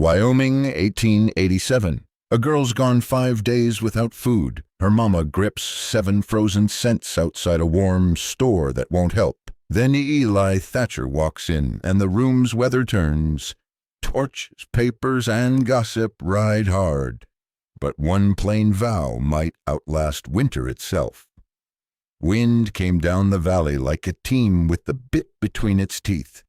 Wyoming, 1887. A girl's gone 5 days without food. Her mama grips 7 frozen cents outside a warm store that won't help. Then Eli Thatcher walks in, and the room's weather turns. Torches, papers, and gossip ride hard. But one plain vow might outlast winter itself. Wind came down the valley like a team with the bit between its teeth,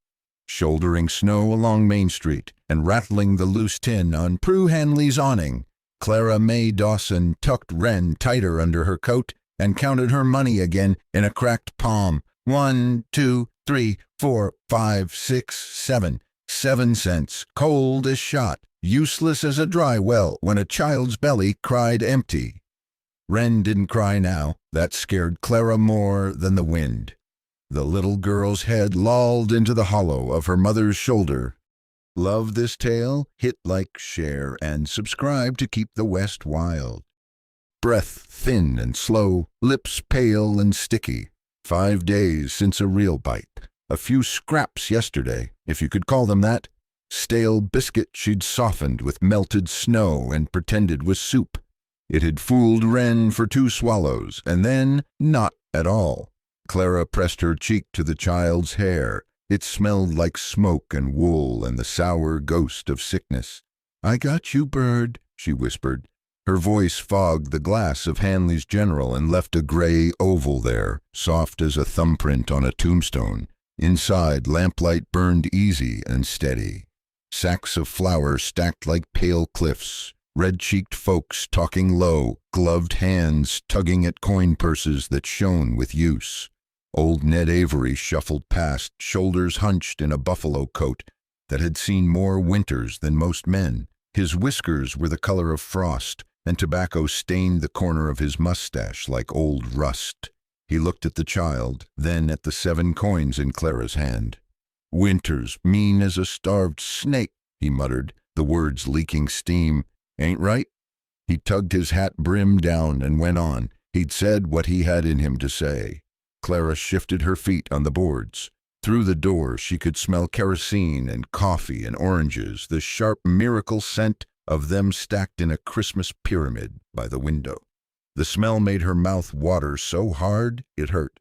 shouldering snow along Main Street and rattling the loose tin on Prue Hanley's awning. Clara Mae Dawson tucked Wren tighter under her coat and counted her money again in a cracked palm. 1, 2, 3, 4, 5, 6, 7. 7 cents, cold as shot, useless as a dry well when a child's belly cried empty. Wren didn't cry now. That scared Clara more than the wind. The little girl's head lolled into the hollow of her mother's shoulder. Love this tale? Hit like, share, and subscribe to keep the West wild. Breath thin and slow, lips pale and sticky. 5 days since a real bite. A few scraps yesterday, if you could call them that. Stale biscuit she'd softened with melted snow and pretended was soup. It had fooled Wren for 2 swallows, and then not at all. Clara pressed her cheek to the child's hair. It smelled like smoke and wool and the sour ghost of sickness. "I got you, bird," she whispered. Her voice fogged the glass of Hanley's General and left a gray oval there, soft as a thumbprint on a tombstone. Inside, lamplight burned easy and steady. Sacks of flour stacked like pale cliffs. Red-cheeked folks talking low, gloved hands tugging at coin purses that shone with use. Old Ned Avery shuffled past, shoulders hunched in a buffalo coat that had seen more winters than most men. His whiskers were the color of frost, and tobacco stained the corner of his mustache like old rust. He looked at the child, then at the 7 coins in Clara's hand. "Winter's mean as a starved snake," he muttered, the words leaking steam. "Ain't right?" He tugged his hat brim down and went on. He'd said what he had in him to say. Clara shifted her feet on the boards. Through the door she could smell kerosene and coffee and oranges, the sharp miracle scent of them stacked in a Christmas pyramid by the window. The smell made her mouth water so hard it hurt.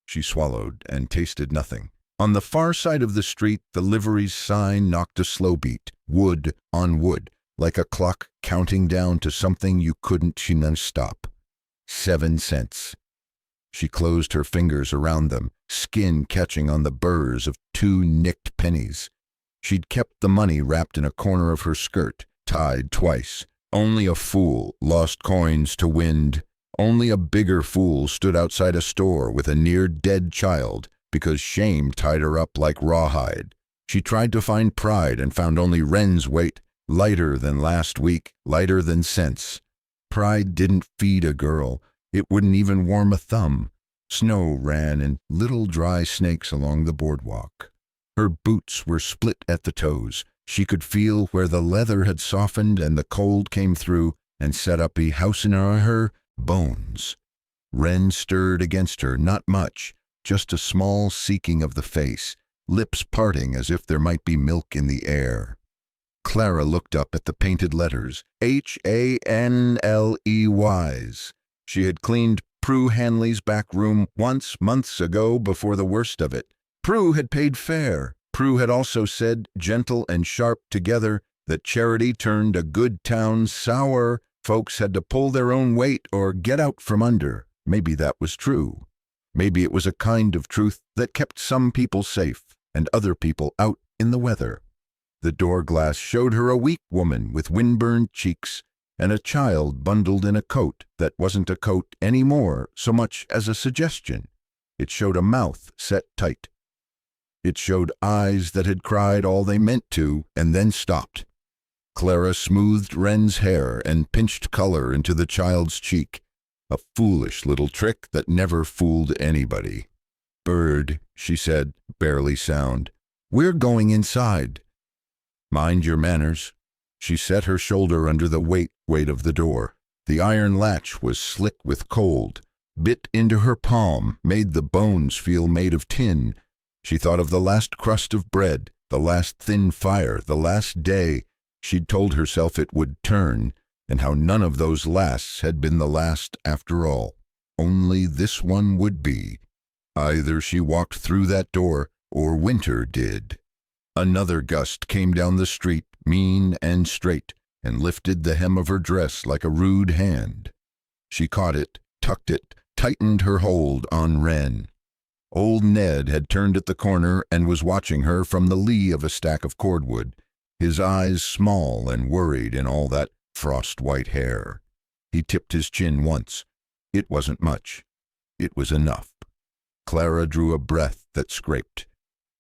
She swallowed and tasted nothing. On the far side of the street, the livery's sign knocked a slow beat, wood on wood, like a clock counting down to something you couldn't stop. 7 cents. She closed her fingers around them, skin catching on the burrs of 2 nicked pennies. She'd kept the money wrapped in a corner of her skirt, tied twice. Only a fool lost coins to wind. Only a bigger fool stood outside a store with a near-dead child because shame tied her up like rawhide. She tried to find pride and found only Wren's weight. Lighter than last week, lighter than cents. Pride didn't feed a girl. It wouldn't even warm a thumb. Snow ran in little dry snakes along the boardwalk. Her boots were split at the toes. She could feel where the leather had softened and the cold came through and set up a house in her bones. Wren stirred against her, not much, just a small seeking of the face, lips parting as if there might be milk in the air. Clara looked up at the painted letters, Hanleys. She had cleaned Prue Hanley's back room once months ago before the worst of it. Prue had paid fair. Prue had also said, gentle and sharp together, that charity turned a good town sour. Folks had to pull their own weight or get out from under. Maybe that was true. Maybe it was a kind of truth that kept some people safe and other people out in the weather. The door glass showed her a weak woman with windburned cheeks and a child bundled in a coat that wasn't a coat any more so much as a suggestion. It showed a mouth set tight. It showed eyes that had cried all they meant to and then stopped. Clara smoothed Wren's hair and pinched color into the child's cheek, a foolish little trick that never fooled anybody. "Bird," she said, barely sound. "We're going inside." "Mind your manners." She set her shoulder under the weight of the door. The iron latch was slick with cold, bit into her palm, made the bones feel made of tin. She thought of the last crust of bread, the last thin fire, the last day, She'd told herself it would turn, and how none of those lasts had been the last after all. Only this one would be. Either she walked through that door, or winter did. Another gust came down the street, mean and straight, and lifted the hem of her dress like a rude hand. She caught it, tucked it, tightened her hold on Wren. Old Ned had turned at the corner and was watching her from the lee of a stack of cordwood, his eyes small and worried in all that frost-white hair. He tipped his chin once. It wasn't much. It was enough. Clara drew a breath that scraped.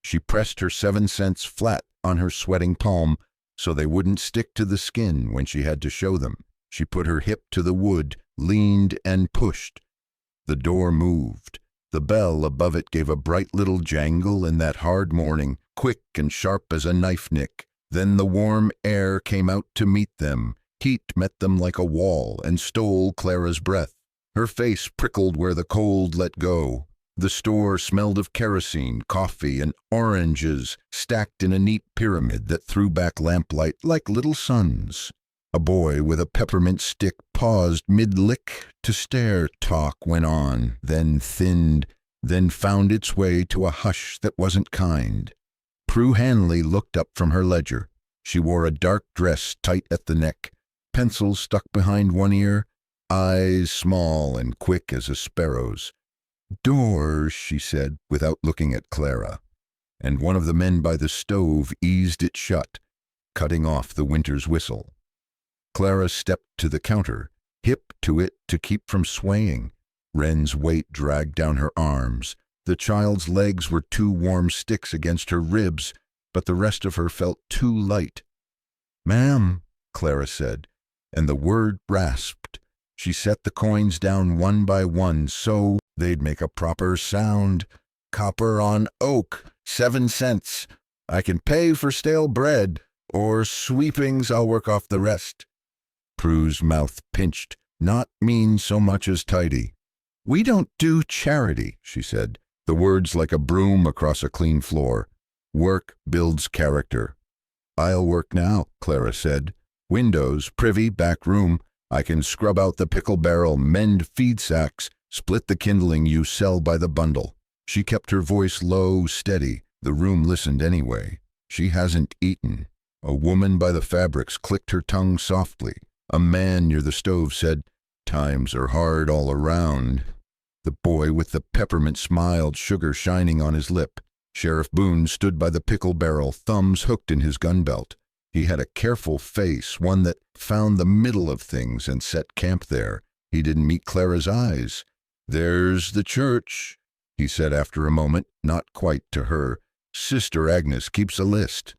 She pressed her 7 cents flat on her sweating palm so they wouldn't stick to the skin when she had to show them. She put her hip to the wood, leaned and pushed. The door moved. The bell above it gave a bright little jangle in that hard morning, quick and sharp as a knife nick. Then the warm air came out to meet them. Heat met them like a wall and stole Clara's breath. Her face prickled where the cold let go. The store smelled of kerosene, coffee, and oranges stacked in a neat pyramid that threw back lamplight like little suns. A boy with a peppermint stick paused mid-lick to stare. Talk went on, then thinned, then found its way to a hush that wasn't kind. Prue Hanley looked up from her ledger. She wore a dark dress tight at the neck, pencils stuck behind one ear, eyes small and quick as a sparrow's. "Doors," she said, without looking at Clara, and one of the men by the stove eased it shut, cutting off the winter's whistle. Clara stepped to the counter, hip to it to keep from swaying. Wren's weight dragged down her arms. The child's legs were 2 warm sticks against her ribs, but the rest of her felt too light. "Ma'am," Clara said, and the word rasped. She set the coins down one by one so they'd make a proper sound. "Copper on oak, 7 cents. I can pay for stale bread, or sweepings, I'll work off the rest." Prue's mouth pinched, not mean so much as tidy. "We don't do charity," she said, the words like a broom across a clean floor. "Work builds character." "I'll work now," Clara said. "Windows, privy, back room. I can scrub out the pickle barrel, mend feed sacks, split the kindling you sell by the bundle." She kept her voice low, steady. The room listened anyway. "She hasn't eaten." A woman by the fabrics clicked her tongue softly. A man near the stove said, "Times are hard all around." The boy with the peppermint smiled, sugar shining on his lip. Sheriff Boone stood by the pickle barrel, thumbs hooked in his gun belt. He had a careful face, one that found the middle of things and set camp there. He didn't meet Clara's eyes. "There's the church," he said after a moment, not quite to her. "Sister Agnes keeps a list.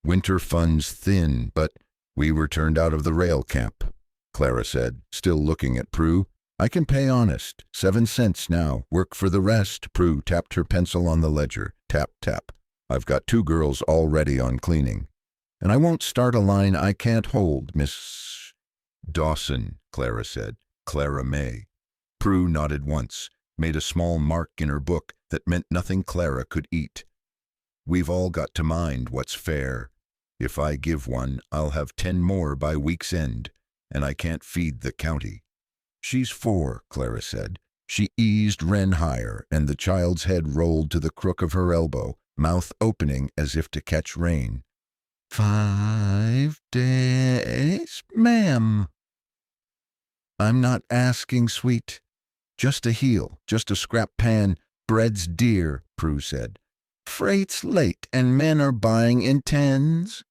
Winter funds thin, but we were turned out of the rail camp," Clara said, still looking at Prue. "I can pay honest. 7 cents now. Work for the rest." Prue tapped her pencil on the ledger. Tap, tap. "I've got 2 girls already on cleaning. And I won't start a line I can't hold, Miss Dawson," Clara said. "Clara May." Prue nodded once, made a small mark in her book that meant nothing Clara could eat. "We've all got to mind what's fair. If I give one, I'll have 10 more by week's end, and I can't feed the county." "She's 4, Clara said. She eased Wren higher, and the child's head rolled to the crook of her elbow, mouth opening as if to catch rain. 5 days, ma'am." "I'm not asking, sweet. Just a heel, just a scrap pan. Bread's dear," Prue said. "Freight's late, and men are buying in tens.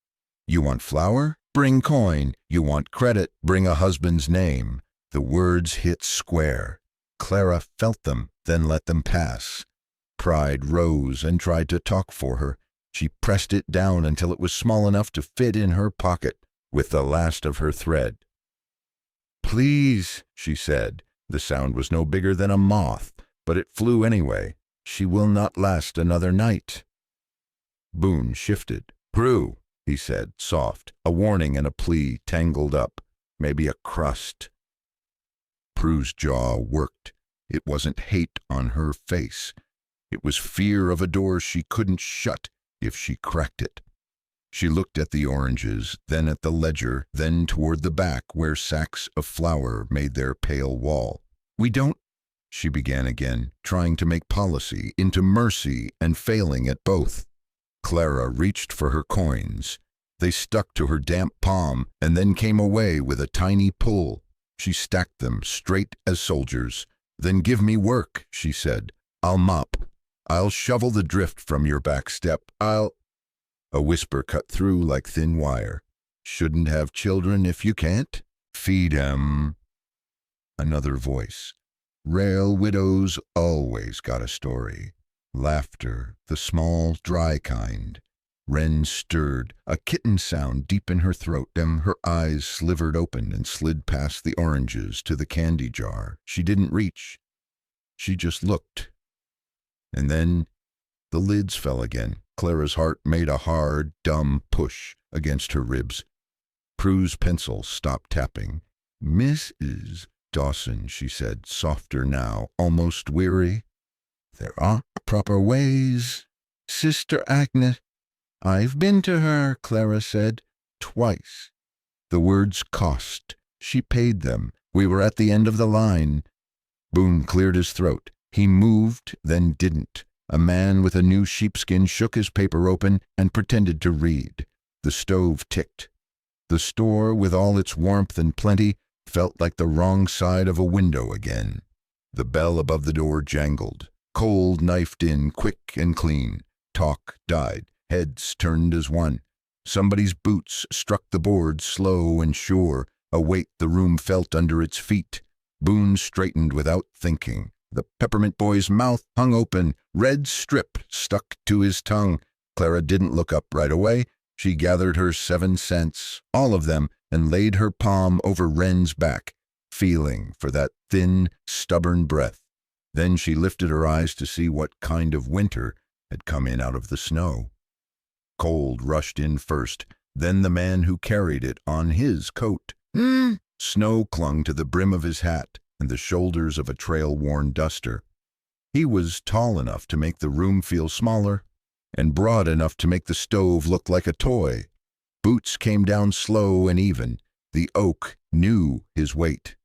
You want flour? Bring coin. You want credit? Bring a husband's name." The words hit square. Clara felt them, then let them pass. Pride rose and tried to talk for her. She pressed it down until it was small enough to fit in her pocket with the last of her thread. "Please," she said. The sound was no bigger than a moth, but it flew anyway. "She will not last another night." Boone shifted. "Prue," he said, soft, a warning and a plea tangled up. "Maybe a crust." Prue's jaw worked. It wasn't hate on her face. It was fear of a door she couldn't shut if she cracked it. She looked at the oranges, then at the ledger, then toward the back where sacks of flour made their pale wall. "We don't," she began again, trying to make policy into mercy and failing at both. Clara reached for her coins. They stuck to her damp palm and then came away with a tiny pull. She stacked them straight as soldiers. "Then give me work," she said. "I'll mop. I'll shovel the drift from your back step. I'll—" A whisper cut through like thin wire. "Shouldn't have children if you can't. Feed 'em." Another voice. "Rail widows always got a story." Laughter, the small, dry kind. Wren stirred, a kitten sound deep in her throat. Then her eyes slivered open and slid past the oranges to the candy jar. She didn't reach. She just looked. And then the lids fell again. Clara's heart made a hard, dumb push against her ribs. Prue's pencil stopped tapping. "Mrs. Dawson," she said, softer now, almost weary. "There are proper ways. Sister Agnes—" "I've been to her," Clara said, "twice." The words cost. She paid them. We were at the end of the line. Boone cleared his throat. He moved, then didn't. A man with a new sheepskin shook his paper open and pretended to read. The stove ticked. The store, with all its warmth and plenty, felt like the wrong side of a window again. The bell above the door jangled. Cold knifed in, quick and clean. Talk died. Heads turned as one. Somebody's boots struck the board slow and sure, a weight the room felt under its feet. Boone straightened without thinking. The peppermint boy's mouth hung open, red strip stuck to his tongue. Clara didn't look up right away. She gathered her 7 cents, all of them, and laid her palm over Wren's back, feeling for that thin, stubborn breath. Then she lifted her eyes to see what kind of winter had come in out of the snow. Cold rushed in first, then the man who carried it on his coat. Snow clung to the brim of his hat and the shoulders of a trail-worn duster. He was tall enough to make the room feel smaller, and broad enough to make the stove look like a toy. Boots came down slow and even. The oak knew his weight.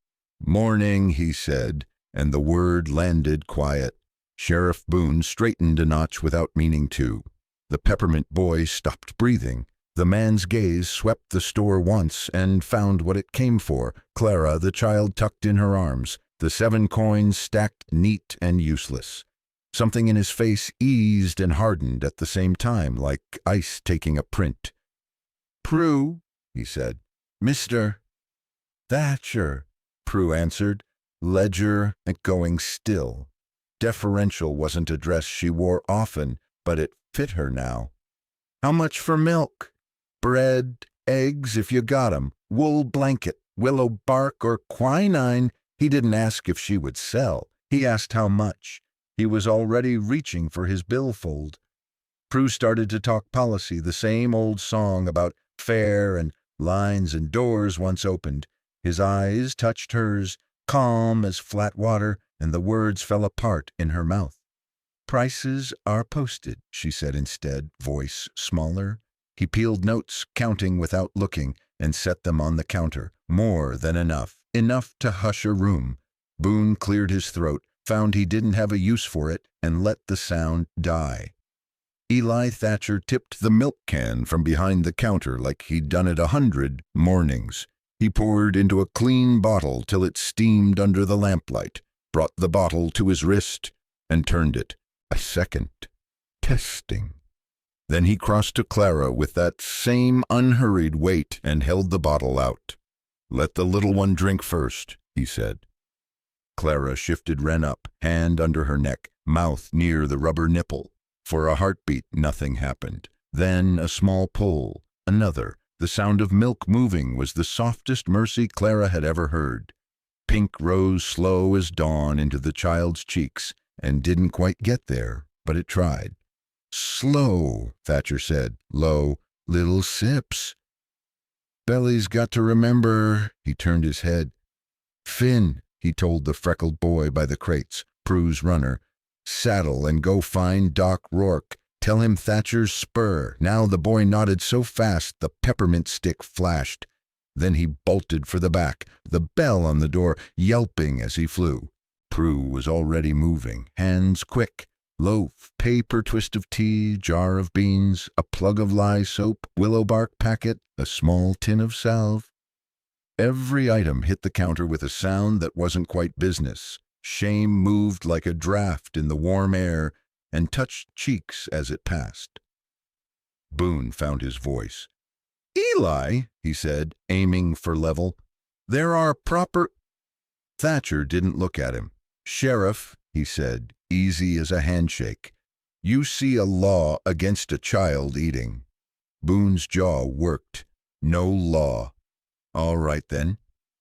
"Morning," he said, and the word landed quiet. Sheriff Boone straightened a notch without meaning to. The peppermint boy stopped breathing. The man's gaze swept the store once and found what it came for. Clara, the child tucked in her arms, the 7 coins stacked neat and useless. Something in his face eased and hardened at the same time, like ice taking a print. "Prue," he said. "Mr. Thatcher," Prue answered, ledger and going still. Deferential wasn't a dress she wore often, but it fit her now. "How much for milk? Bread, eggs if you got 'em, wool blanket, willow bark, or quinine?" He didn't ask if she would sell. He asked how much. He was already reaching for his billfold. Prue started to talk policy, the same old song about fair and lines and doors once opened. His eyes touched hers, calm as flat water, and the words fell apart in her mouth. "Prices are posted," she said instead, voice smaller. He peeled notes, counting without looking, and set them on the counter. More than enough. Enough to hush a room. Boone cleared his throat, found he didn't have a use for it, and let the sound die. Eli Thatcher tipped the milk can from behind the counter like he'd done it 100 mornings. He poured into a clean bottle till it steamed under the lamplight, brought the bottle to his wrist, and turned it. A second. Testing. Then he crossed to Clara with that same unhurried weight and held the bottle out. "Let the little one drink first," he said. Clara shifted Wren up, hand under her neck, mouth near the rubber nipple. For a heartbeat, nothing happened. Then a small pull, another. The sound of milk moving was the softest mercy Clara had ever heard. Pink rose slow as dawn into the child's cheeks and didn't quite get there, but it tried. "Slow," Thatcher said, low, "little sips. Belly's got to remember." He turned his head. "Finn," he told the freckled boy by the crates, Prue's runner, "saddle and go find Doc Rourke. Tell him Thatcher's spur. Now the boy nodded so fast the peppermint stick flashed. Then he bolted for the back, the bell on the door yelping as he flew. Prue was already moving, hands quick. Loaf, paper twist of tea, jar of beans, a plug of lye soap, willow bark packet, a small tin of salve. Every item hit the counter with a sound that wasn't quite business. Shame moved like a draft in the warm air and touched cheeks as it passed. Boone found his voice. "Eli," he said, aiming for level, "there are proper—" Thatcher didn't look at him. "Sheriff," he said, easy as a handshake, "you see a law against a child eating." Boone's jaw worked. No law. All right, then.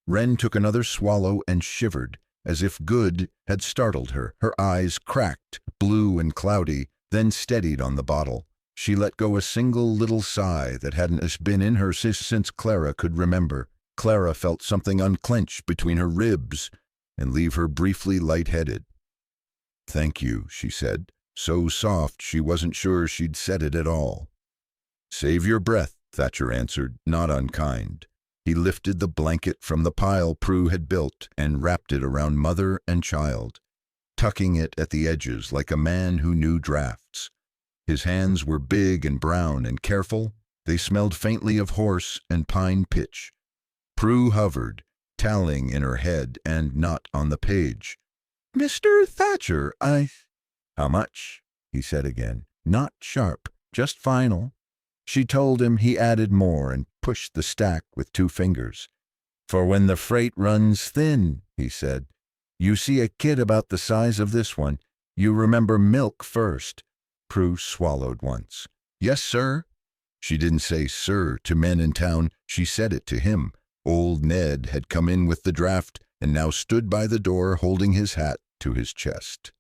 Wren took another swallow and shivered, as if good had startled her. Her eyes cracked, blue and cloudy, then steadied on the bottle. She let go a single little sigh that hadn't been in her since Clara could remember. Clara felt something unclench between her ribs and leave her briefly lightheaded. "Thank you," she said, so soft she wasn't sure she'd said it at all. "Save your breath," Thatcher answered, not unkind. He lifted the blanket from the pile Prue had built and wrapped it around mother and child, tucking it at the edges like a man who knew drafts. His hands were big and brown and careful. They smelled faintly of horse and pine pitch. Prue hovered, tallying in her head and not on the page. "Mr. Thatcher, How much?" he said again. Not sharp, just final. She told him. He added more and pushed the stack with 2 fingers. "For when the freight runs thin," he said. "You see a kid about the size of this one. You remember milk first." Prue swallowed once. "Yes, sir." She didn't say sir to men in town. She said it to him. Old Ned had come in with the draft and now stood by the door holding his hat to his chest.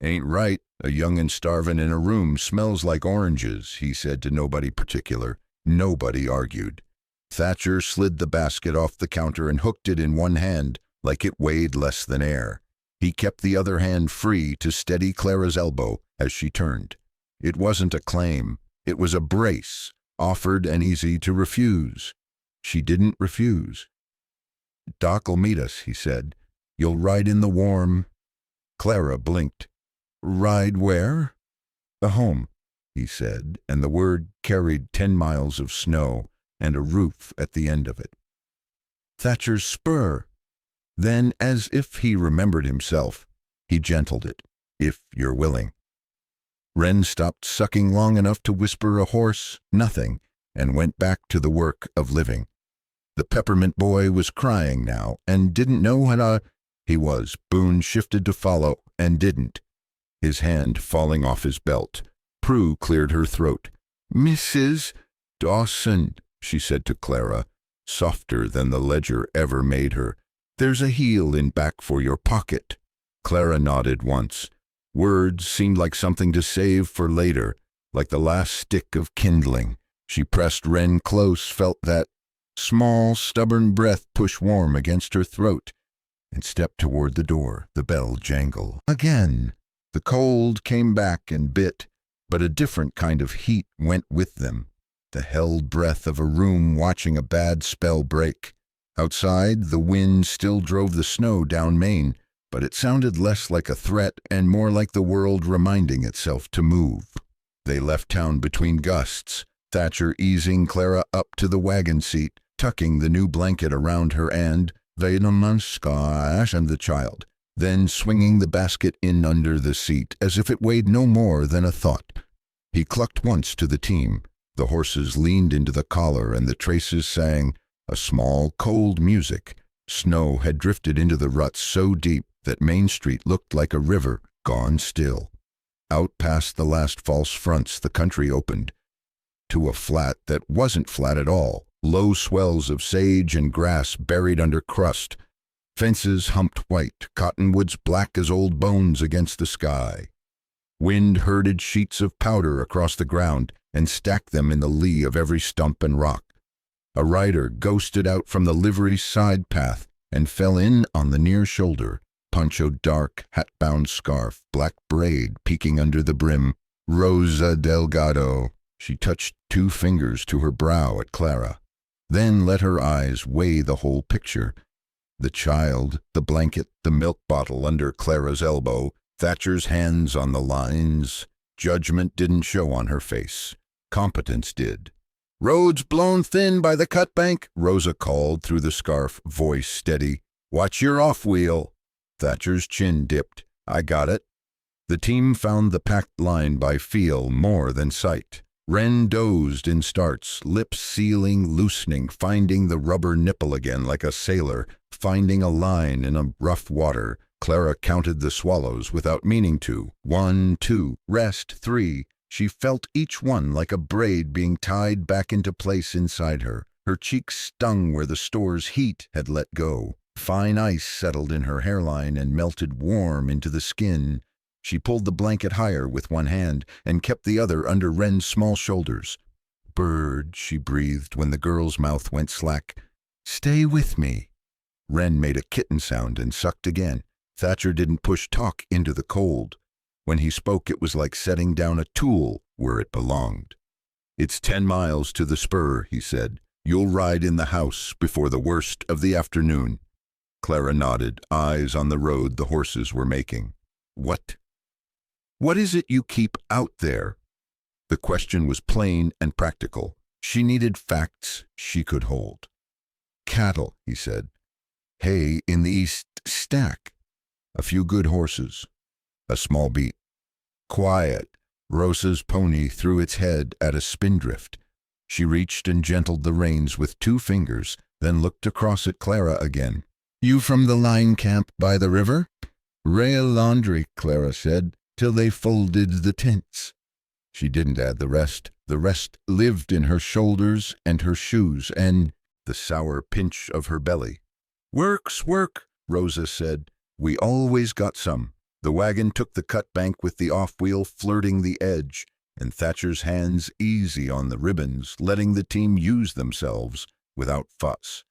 "Ain't right. A young'un starvin' in a room smells like oranges," he said to nobody particular. Nobody argued. Thatcher slid the basket off the counter and hooked it in one hand like it weighed less than air. He kept the other hand free to steady Clara's elbow as she turned. It wasn't a claim. It was a brace, offered and easy to refuse. She didn't refuse. "Doc'll meet us," he said. "You'll ride in the warm—" Clara blinked. "Ride where?" "Home," he said, and the word carried 10 miles of snow and a roof at the end of it. "Thatcher's spur." Then, as if he remembered himself, he gentled it. "If you're willing." Wren stopped sucking long enough to whisper a hoarse nothing and went back to the work of living. The peppermint boy was crying now and didn't know what he was. Boone shifted to follow and didn't, his hand falling off his belt. Prue cleared her throat. "Mrs. Dawson," she said to Clara, softer than the ledger ever made her, "there's a heel in back for your pocket." Clara nodded once. Words seemed like something to save for later, like the last stick of kindling. She pressed Wren close, felt that small, stubborn breath push warm against her throat, and stepped toward the door. The bell jangled again. The cold came back and bit, but a different kind of heat went with them. The held breath of a room watching a bad spell break. Outside, the wind still drove the snow down Main, but it sounded less like a threat and more like the world reminding itself to move. They left town between gusts, Thatcher easing Clara up to the wagon seat, tucking the new blanket around her and the child, then swinging the basket in under the seat as if it weighed no more than a thought. He clucked once to the team. The horses leaned into the collar and the traces sang a small, cold music. Snow had drifted into the ruts so deep that Main Street looked like a river gone still. Out past the last false fronts the country opened to a flat that wasn't flat at all, low swells of sage and grass buried under crust, fences humped white, cottonwoods black as old bones against the sky. Wind herded sheets of powder across the ground and stacked them in the lee of every stump and rock. A rider ghosted out from the livery side path and fell in on the near shoulder, poncho dark, hat-bound scarf, black braid peeking under the brim, Rosa Delgado. She touched 2 fingers to her brow at Clara, then let her eyes weigh the whole picture. The child, the blanket, the milk bottle under Clara's elbow, Thatcher's hands on the lines. Judgment didn't show on her face. Competence did. "Road's blown thin by the cut bank," Rosa called through the scarf, voice steady. "Watch your off-wheel." Thatcher's chin dipped. "I got it." The team found the packed line by feel more than sight. Wren dozed in starts, lips sealing, loosening, finding the rubber nipple again like a sailor, finding a line in a rough water. Clara counted the swallows without meaning to. 1, 2, rest, 3. She felt each one like a braid being tied back into place inside her. Her cheeks stung where the store's heat had let go. Fine ice settled in her hairline and melted warm into the skin. She pulled the blanket higher with one hand and kept the other under Wren's small shoulders. "Bird," she breathed when the girl's mouth went slack. "Stay with me." Wren made a kitten sound and sucked again. Thatcher didn't push talk into the cold. When he spoke, it was like setting down a tool where it belonged. "It's 10 miles to the spur," he said. "You'll ride in the house before the worst of the afternoon." Clara nodded, eyes on the road the horses were making. What is it you keep out there?" The question was plain and practical. She needed facts she could hold. "Cattle," he said. "Hay in the east stack. A few good horses. A small beat. Quiet." Rosa's pony threw its head at a spindrift. She reached and gentled the reins with 2 fingers, then looked across at Clara again. "You from the line camp by the river?" "Rail laundry," Clara said, "till they folded the tents." She didn't add the rest. The rest lived in her shoulders and her shoes and the sour pinch of her belly. "Work's work," Rosa said. "We always got some." The wagon took the cut bank with the off-wheel flirting the edge, and Thatcher's hands easy on the ribbons, letting the team use themselves without fuss.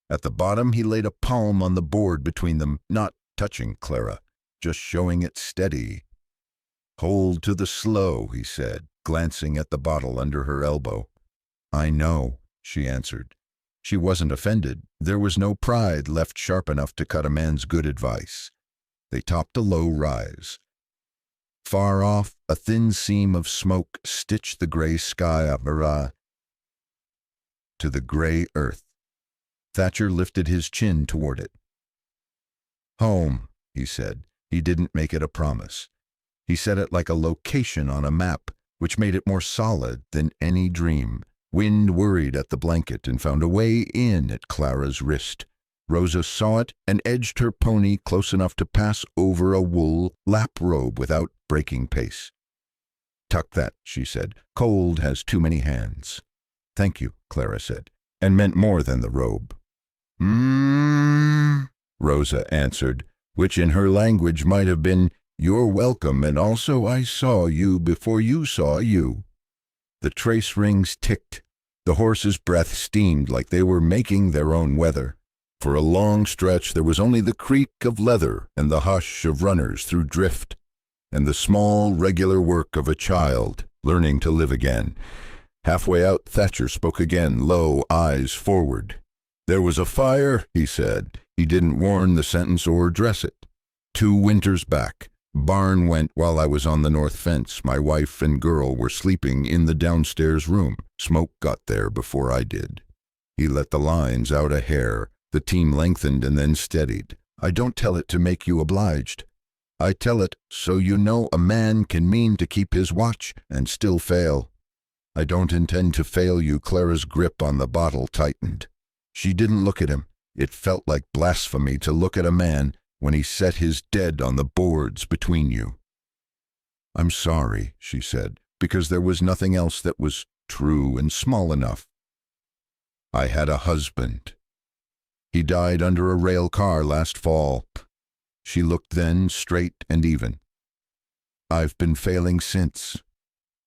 At the bottom he laid a palm on the board between them, not touching Clara, just showing it steady. "Hold to the slow," he said, glancing at the bottle under her elbow. "I know," she answered. She wasn't offended. There was no pride left sharp enough to cut a man's good advice. They topped a low rise. Far off, a thin seam of smoke stitched the gray sky of Ara to the gray earth. Thatcher lifted his chin toward it. "Home," he said. He didn't make it a promise. He said it like a location on a map, which made it more solid than any dream. Wind worried at the blanket and found a way in at Clara's wrist. Rosa saw it and edged her pony close enough to pass over a wool lap robe without breaking pace. "Tuck that," she said. "Cold has too many hands." "Thank you," Clara said, and meant more than the robe. Rosa answered, which in her language might have been, "You're welcome, and also I saw you before you saw you." The trace rings ticked. The horses' breath steamed like they were making their own weather. For a long stretch there was only the creak of leather and the hush of runners through drift, and the small, regular work of a child learning to live again. Halfway out, Thatcher spoke again, low, eyes forward. "There was a fire," he said. He didn't warn the sentence or dress it. "2 winters back. Barn went while I was on the north fence. My wife and girl were sleeping in the downstairs room. Smoke got there before I did." He let the lines out a hair. The team lengthened and then steadied. "I don't tell it to make you obliged. I tell it so you know a man can mean to keep his watch and still fail. I don't intend to fail you." Clara's grip on the bottle tightened. She didn't look at him. It felt like blasphemy to look at a man when he set his dead on the boards between you. "I'm sorry," she said, because there was nothing else that was true and small enough. "I had a husband. He died under a rail car last fall." She looked then straight and even. "I've been failing since."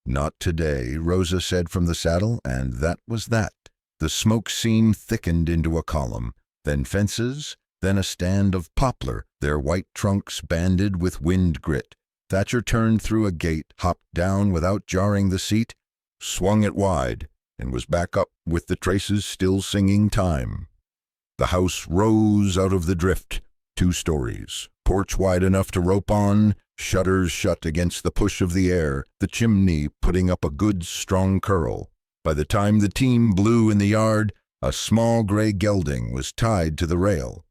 "Not today," Rosa said from the saddle, and that was that. The smoke seam thickened into a column, then fences, then a stand of poplar, their white trunks banded with wind grit. Thatcher turned through a gate, hopped down without jarring the seat, swung it wide, and was back up with the traces still singing time. The house rose out of the drift, 2 stories, porch wide enough to rope on, shutters shut against the push of the air, the chimney putting up a good strong curl. By the time the team blew in the yard, a small gray gelding was tied to the rail.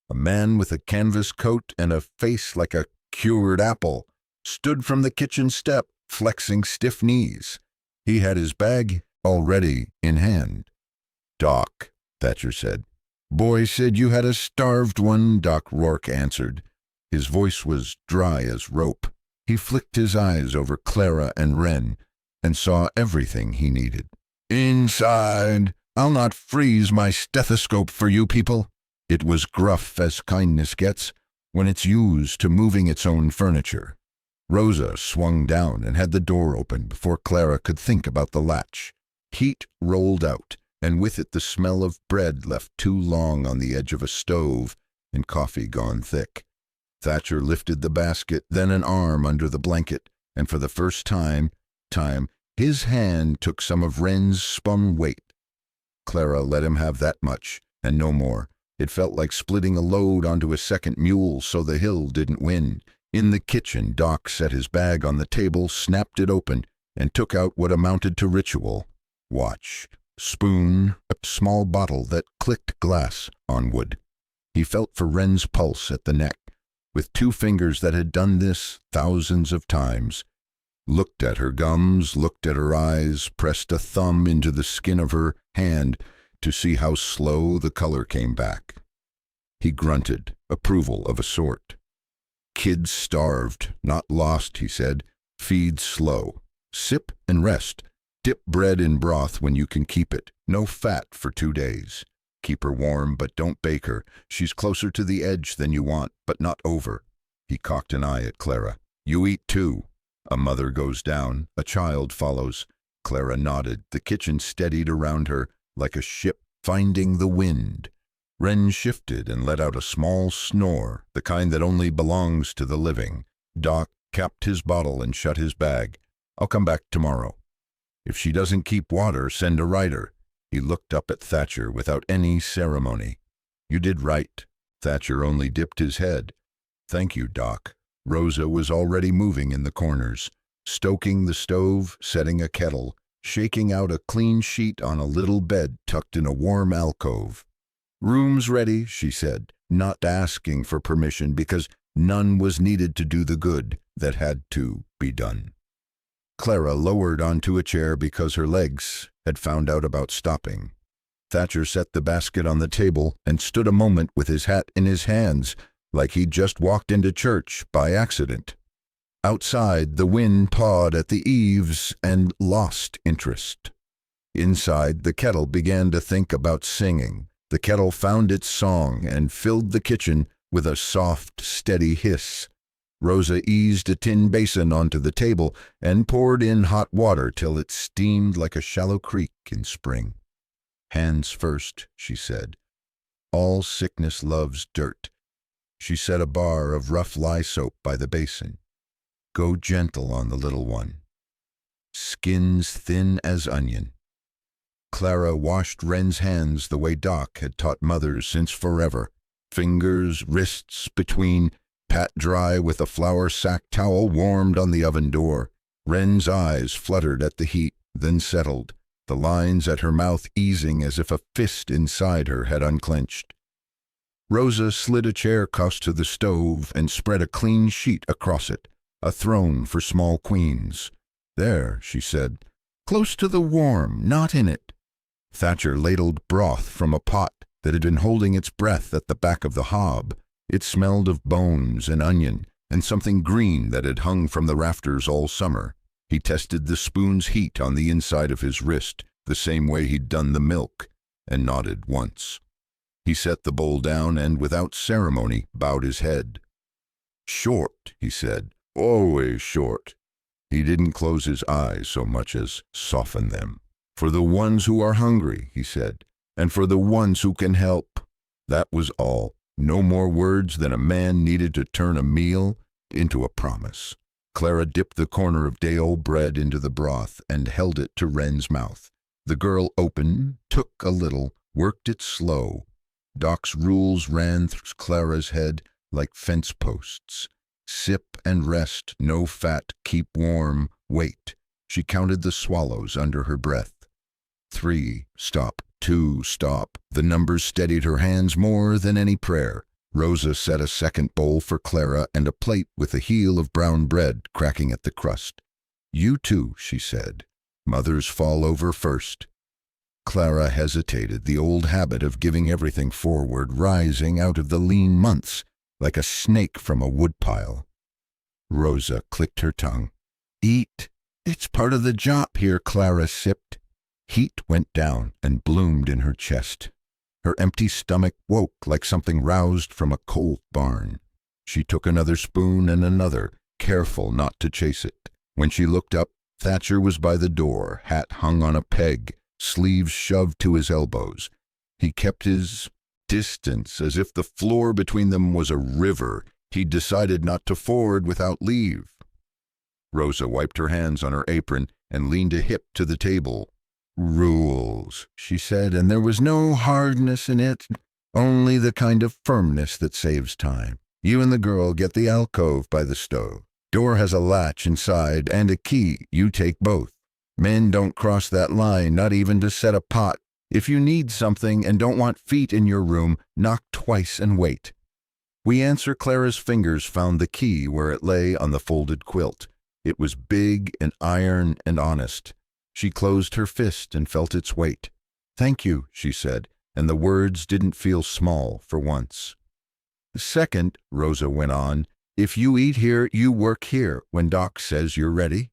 A man with a canvas coat and a face like a cured apple stood from the kitchen step, flexing stiff knees. He had his bag already in hand. "Doc," Thatcher said. "Boy said you had a starved one," Doc Rourke answered. His voice was dry as rope. He flicked his eyes over Clara and Wren and saw everything he needed. "Inside. I'll not freeze my stethoscope for you people." It was gruff as kindness gets when it's used to moving its own furniture. Rosa swung down and had the door open before Clara could think about the latch. Heat rolled out, and with it the smell of bread left too long on the edge of a stove and coffee gone thick. Thatcher lifted the basket, then an arm under the blanket, and for the first time, his hand took some of Wren's spun weight. Clara let him have that much, and no more. It felt like splitting a load onto a second mule so the hill didn't win. In the kitchen, Doc set his bag on the table, snapped it open, and took out what amounted to ritual. Watch, spoon, a small bottle that clicked glass on wood. He felt for Wren's pulse at the neck, with 2 fingers that had done this thousands of times. Looked at her gums, looked at her eyes, pressed a thumb into the skin of her hand to see how slow the color came back. He grunted, approval of a sort. "Kid's starved, not lost," he said. "Feed slow. Sip and rest. Dip bread in broth when you can keep it. No fat for 2 days. Keep her warm, but don't bake her. She's closer to the edge than you want, but not over." He cocked an eye at Clara. "You eat too." A mother goes down, a child follows. Clara nodded. The kitchen steadied around her like a ship finding the wind. Wren shifted and let out a small snore, the kind that only belongs to the living. Doc capped his bottle and shut his bag. "I'll come back tomorrow. If she doesn't keep water, send a rider." He looked up at Thatcher without any ceremony. "You did right." Thatcher only dipped his head. "Thank you, Doc." Rosa was already moving in the corners, stoking the stove, setting a kettle, shaking out a clean sheet on a little bed tucked in a warm alcove. "Room's ready," she said, not asking for permission because none was needed to do the good that had to be done. Clara lowered onto a chair because her legs had found out about stopping. Thatcher set the basket on the table and stood a moment with his hat in his hands, like he'd just walked into church by accident. Outside, the wind pawed at the eaves and lost interest. Inside, the kettle began to think about singing. The kettle found its song and filled the kitchen with a soft, steady hiss. Rosa eased a tin basin onto the table and poured in hot water till it steamed like a shallow creek in spring. "Hands first," she said. "All sickness loves dirt." She set a bar of rough lye soap by the basin. "Go gentle on the little one. Skin's thin as onion." Clara washed Wren's hands the way Doc had taught mothers since forever. Fingers, wrists between, pat dry with a flour sack towel warmed on the oven door. Wren's eyes fluttered at the heat, then settled, the lines at her mouth easing as if a fist inside her had unclenched. Rosa slid a chair close to the stove and spread a clean sheet across it, a throne for small queens. "There," she said, "close to the warm, not in it." Thatcher ladled broth from a pot that had been holding its breath at the back of the hob. It smelled of bones and onion and something green that had hung from the rafters all summer. He tested the spoon's heat on the inside of his wrist, the same way he'd done the milk, and nodded once. He set the bowl down and, without ceremony, bowed his head. "Short," he said, "always short." He didn't close his eyes so much as soften them. "For the ones who are hungry," he said, "and for the ones who can help." That was all. No more words than a man needed to turn a meal into a promise. Clara dipped the corner of day-old bread into the broth and held it to Wren's mouth. The girl opened, took a little, worked it slow. Doc's rules ran through Clara's head like fence posts. Sip and rest, no fat, keep warm, wait. She counted the swallows under her breath. 3, stop. 2, stop. The numbers steadied her hands more than any prayer. Rosa set a second bowl for Clara and a plate with a heel of brown bread cracking at the crust. You too, she said. Mothers fall over first. Clara hesitated, the old habit of giving everything forward rising out of the lean months, like a snake from a woodpile. Rosa clicked her tongue. Eat. It's part of the job here, Clara sipped. Heat went down and bloomed in her chest. Her empty stomach woke like something roused from a coal barn. She took another spoon and another, careful not to chase it. When she looked up, Thatcher was by the door, hat hung on a peg, sleeves shoved to his elbows. He kept his distance as if the floor between them was a river he'd decided not to ford without leave. Rosa wiped her hands on her apron and leaned a hip to the table. Rules, she said, and there was no hardness in it, only the kind of firmness that saves time. You and the girl get the alcove by the stove. Door has a latch inside and a key. You take both. Men don't cross that line, not even to set a pot. If you need something and don't want feet in your room, knock twice and wait. We answer. Clara's fingers found the key where it lay on the folded quilt. It was big and iron and honest. She closed her fist and felt its weight. Thank you, she said, and the words didn't feel small for once. Second, Rosa went on, if you eat here, you work here when Doc says you're ready.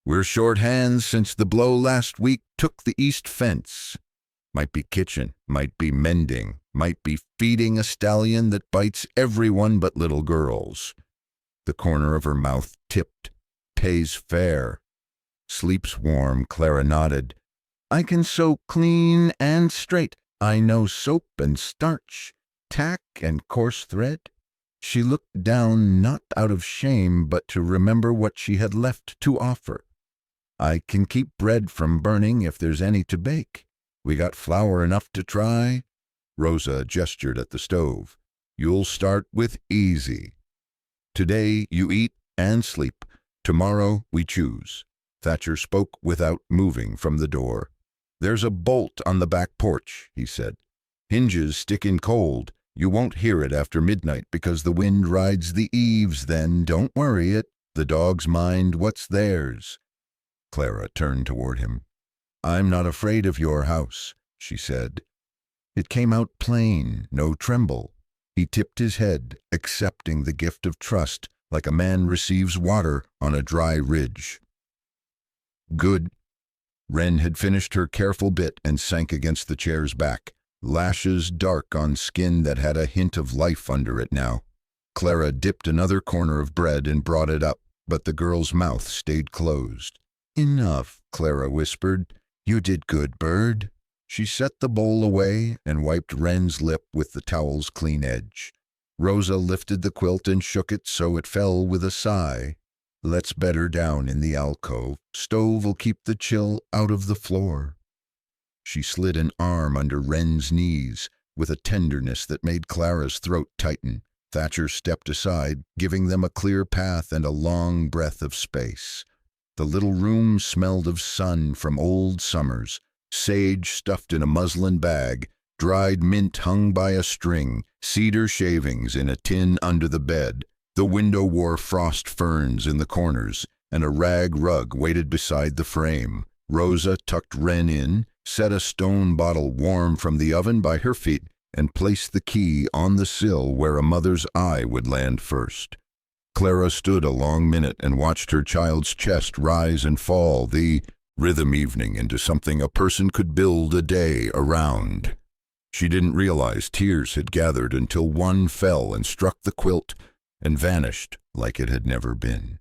We're short hands since the blow last week took the east fence. Might be kitchen, might be mending, might be feeding a stallion that bites everyone but little girls. The corner of her mouth tipped. Pays fair. Sleeps warm, Clara nodded. I can sew clean and straight. I know soap and starch, tack and coarse thread. She looked down not out of shame, but to remember what she had left to offer. I can keep bread from burning if there's any to bake. We got flour enough to try. Rosa gestured at the stove. You'll start with easy. Today you eat and sleep. Tomorrow we choose. Thatcher spoke without moving from the door. There's a bolt on the back porch, he said. Hinges stick in cold. You won't hear it after midnight because the wind rides the eaves then. Don't worry it. The dogs mind what's theirs. Clara turned toward him. I'm not afraid of your house, she said. It came out plain, no tremble. He tipped his head, accepting the gift of trust like a man receives water on a dry ridge. Good. Wren had finished her careful bit and sank against the chair's back, lashes dark on skin that had a hint of life under it now. Clara dipped another corner of bread and brought it up, but the girl's mouth stayed closed. Enough, Clara whispered. You did good, bird. She set the bowl away and wiped Wren's lip with the towel's clean edge. Rosa lifted the quilt and shook it so it fell with a sigh. Let's bed her down in the alcove. Stove'll keep the chill out of the floor. She slid an arm under Wren's knees with a tenderness that made Clara's throat tighten. Thatcher stepped aside, giving them a clear path and a long breath of space. The little room smelled of sun from old summers, sage stuffed in a muslin bag, dried mint hung by a string, cedar shavings in a tin under the bed. The window wore frost ferns in the corners, and a rag rug waited beside the frame. Rosa tucked Wren in, set a stone bottle warm from the oven by her feet, and placed the key on the sill where a mother's eye would land first. Clara stood a long minute and watched her child's chest rise and fall, the rhythm evening into something a person could build a day around. She didn't realize tears had gathered until one fell and struck the quilt and vanished like it had never been.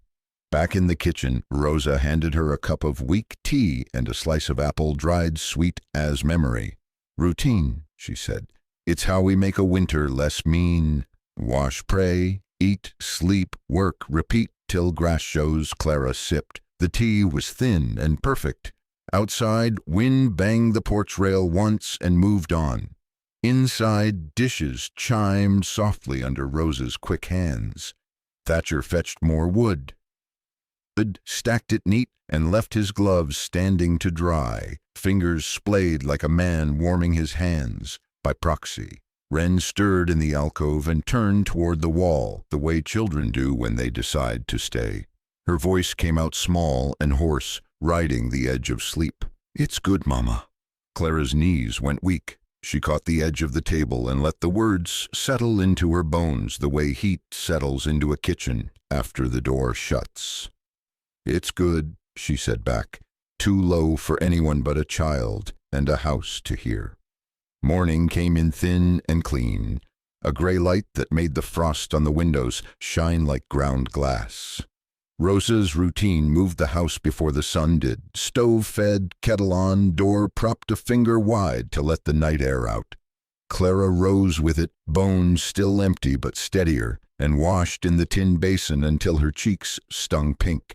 Back in the kitchen, Rosa handed her a cup of weak tea and a slice of apple dried sweet as memory. Routine, she said. It's how we make a winter less mean. Wash, pray, eat, sleep, work, repeat till grass shows, Clara sipped. The tea was thin and perfect. Outside, wind banged the porch rail once and moved on. Inside, dishes chimed softly under Rosa's quick hands. Thatcher fetched more wood, stacked it neat, and left his gloves standing to dry, fingers splayed like a man warming his hands by proxy. Wren stirred in the alcove and turned toward the wall, the way children do when they decide to stay. Her voice came out small and hoarse, riding the edge of sleep. "It's good, Mama." Clara's knees went weak. She caught the edge of the table and let the words settle into her bones the way heat settles into a kitchen after the door shuts. "It's good," she said back, too low for anyone but a child and a house to hear. Morning came in thin and clean, a gray light that made the frost on the windows shine like ground glass. Rosa's routine moved the house before the sun did. Stove fed, kettle on, door propped a finger wide to let the night air out. Clara rose with it, bones still empty but steadier, and washed in the tin basin until her cheeks stung pink.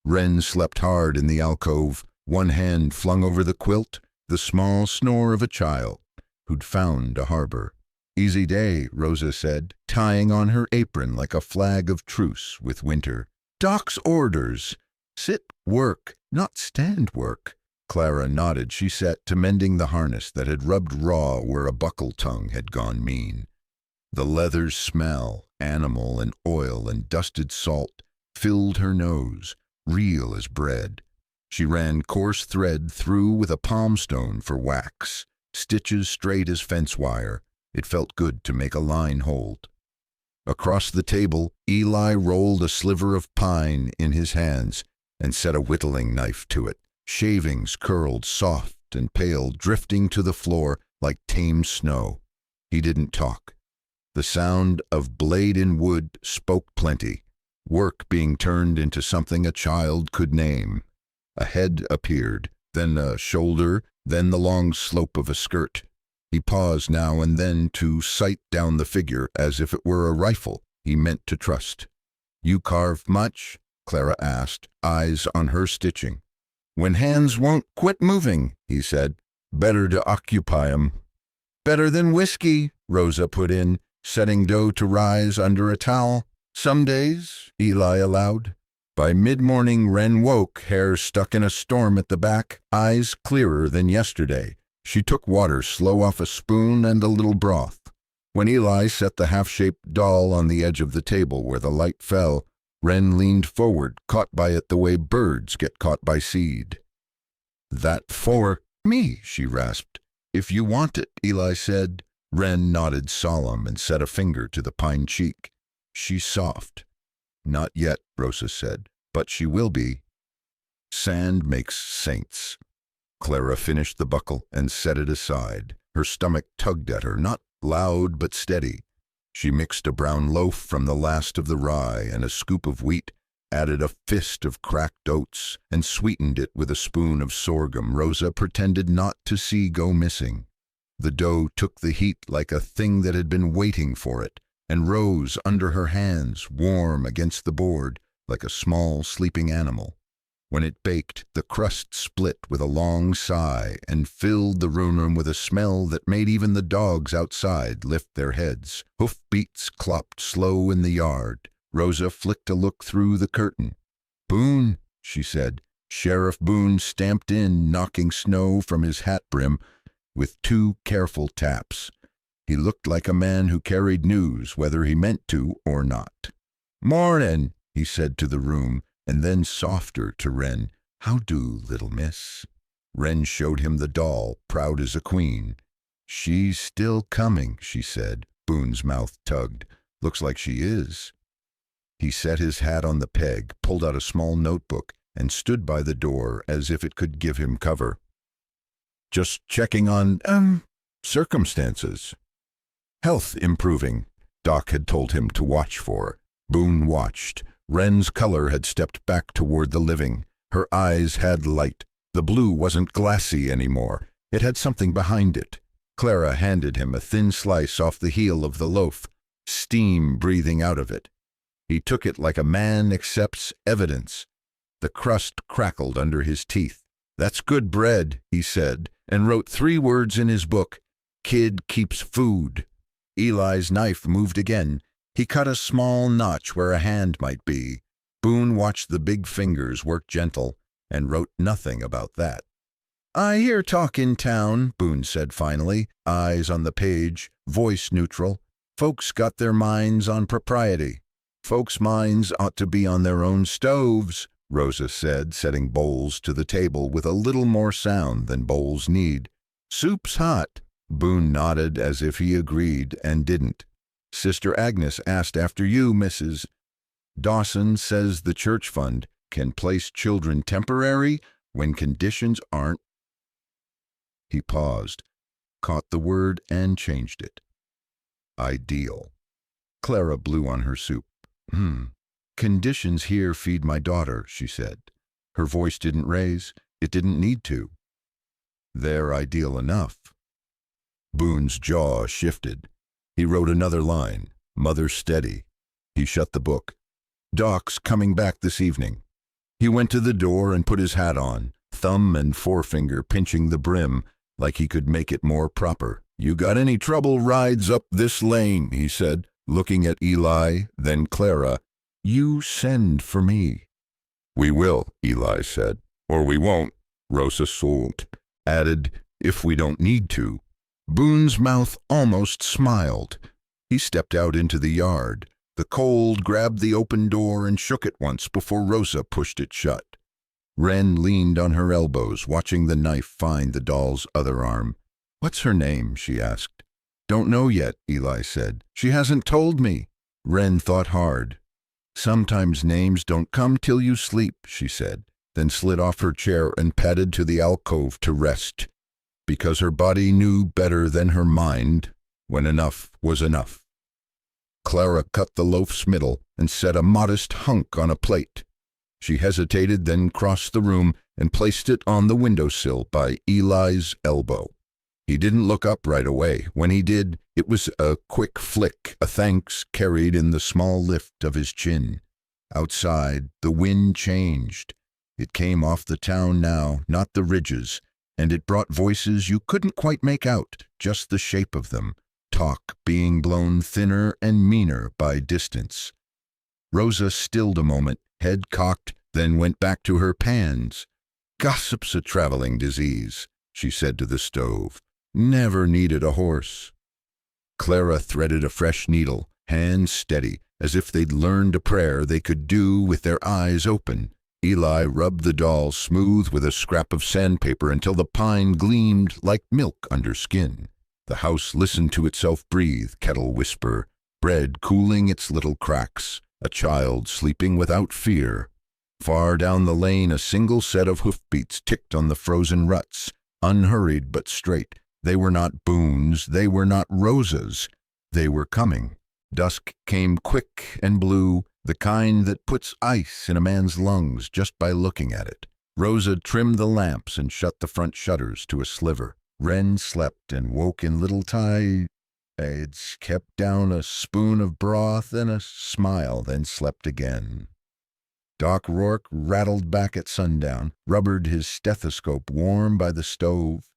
Wren slept hard in the alcove, one hand flung over the quilt, the small snore of a child who'd found a harbor. "Easy day," Rosa said, tying on her apron like a flag of truce with winter. "Doc's orders. Sit, work, not stand work." Clara nodded. She set to mending the harness that had rubbed raw where a buckle tongue had gone mean. The leather's smell, animal and oil and dusted salt, filled her nose, real as bread. She ran coarse thread through with a palm stone for wax, stitches straight as fence wire. It felt good to make a line hold. Across the table, Eli rolled a sliver of pine in his hands and set a whittling knife to it. Shavings curled soft and pale, drifting to the floor like tame snow. He didn't talk. The sound of blade in wood spoke plenty, work being turned into something a child could name. A head appeared, then a shoulder, then the long slope of a skirt. He paused now and then to sight down the figure as if it were a rifle he meant to trust. "You carve much?" Clara asked, eyes on her stitching. "When hands won't quit moving," he said. "Better to occupy 'em." "Better than whiskey," Rosa put in, setting dough to rise under a towel. "Some days," Eli allowed. By mid-morning, Wren woke, hair stuck in a storm at the back, eyes clearer than yesterday. She took water slow off a spoon and a little broth. When Eli set the half-shaped doll on the edge of the table where the light fell, Wren leaned forward, caught by it the way birds get caught by seed. "That for me," she rasped. "If you want it," Eli said. Wren nodded solemn and set a finger to the pine cheek. "She's soft." "Not yet," Rosa said, "but she will be." Sand makes saints. Clara finished the buckle and set it aside. Her stomach tugged at her, not loud but steady. She mixed a brown loaf from the last of the rye and a scoop of wheat, added a fist of cracked oats, and sweetened it with a spoon of sorghum Rosa pretended not to see go missing. The dough took the heat like a thing that had been waiting for it, and rose under her hands, warm against the board, like a small sleeping animal. When it baked, the crust split with a long sigh and filled the room with a smell that made even the dogs outside lift their heads. Hoofbeats clopped slow in the yard. Rosa flicked a look through the curtain. "Boone," she said. Sheriff Boone stamped in, knocking snow from his hat brim with 2 careful taps. He looked like a man who carried news, whether he meant to or not. "Mornin'," he said to the room, and then softer to Wren. "How do, little miss?" Wren showed him the doll, proud as a queen. "She's still coming," she said. Boone's mouth tugged. "Looks like she is." He set his hat on the peg, pulled out a small notebook, and stood by the door as if it could give him cover. "Just checking on, circumstances." "Health improving," Doc had told him to watch for. Boone watched. Wren's color had stepped back toward the living. Her eyes had light. The blue wasn't glassy anymore. It had something behind it. Clara handed him a thin slice off the heel of the loaf, steam breathing out of it. He took it like a man accepts evidence. The crust crackled under his teeth. "That's good bread," he said, and wrote 3 words in his book: "Kid keeps food." Eli's knife moved again. He cut a small notch where a hand might be. Boone watched the big fingers work gentle and wrote nothing about that. "I hear talk in town," Boone said finally, eyes on the page, voice neutral. "Folks got their minds on propriety." "Folks' minds ought to be on their own stoves," Rosa said, setting bowls to the table with a little more sound than bowls need. "Soup's hot." Boone nodded as if he agreed and didn't. "Sister Agnes asked after you, Mrs. Dawson says the church fund can place children temporary when conditions aren't." He paused, caught the word and changed it. "Ideal." Clara blew on her soup. "Conditions here feed my daughter," she said. Her voice didn't raise. It didn't need to. "They're ideal enough." Boone's jaw shifted. He wrote another line, "Mother steady." He shut the book. "Doc's coming back this evening." He went to the door and put his hat on, thumb and forefinger pinching the brim like he could make it more proper. "You got any trouble rides up this lane?" he said, looking at Eli, then Clara. "You send for me." "We will," Eli said. "Or we won't," Rosa Soult added, "if we don't need to." Boone's mouth almost smiled. He stepped out into the yard. The cold grabbed the open door and shook it once before Rosa pushed it shut. Wren leaned on her elbows, watching the knife find the doll's other arm. "What's her name?" she asked. "Don't know yet," Eli said. "She hasn't told me." Wren thought hard. "Sometimes names don't come till you sleep," she said, then slid off her chair and padded to the alcove to rest, because her body knew better than her mind when enough was enough. Clara cut the loaf's middle and set a modest hunk on a plate. She hesitated, then crossed the room and placed it on the windowsill by Eli's elbow. He didn't look up right away. When he did, it was a quick flick, a thanks carried in the small lift of his chin. Outside, the wind changed. It came off the town now, not the ridges, and it brought voices you couldn't quite make out, just the shape of them, talk being blown thinner and meaner by distance. Rosa stilled a moment, head cocked, then went back to her pans. "Gossip's a traveling disease," she said to the stove. "Never needed a horse." Clara threaded a fresh needle, hands steady, as if they'd learned a prayer they could do with their eyes open. Eli rubbed the doll smooth with a scrap of sandpaper until the pine gleamed like milk under skin. The house listened to itself breathe, kettle whisper, bread cooling its little cracks, a child sleeping without fear. Far down the lane a single set of hoofbeats ticked on the frozen ruts, unhurried but straight. They were not Boone's, they were not Rosa's. They were coming. Dusk came quick and blue, the kind that puts ice in a man's lungs just by looking at it. Rosa trimmed the lamps and shut the front shutters to a sliver. Wren slept and woke in little tides, kept down a spoon of broth and a smile, then slept again. Doc Rourke rattled back at sundown, rubbered his stethoscope warm by the stove,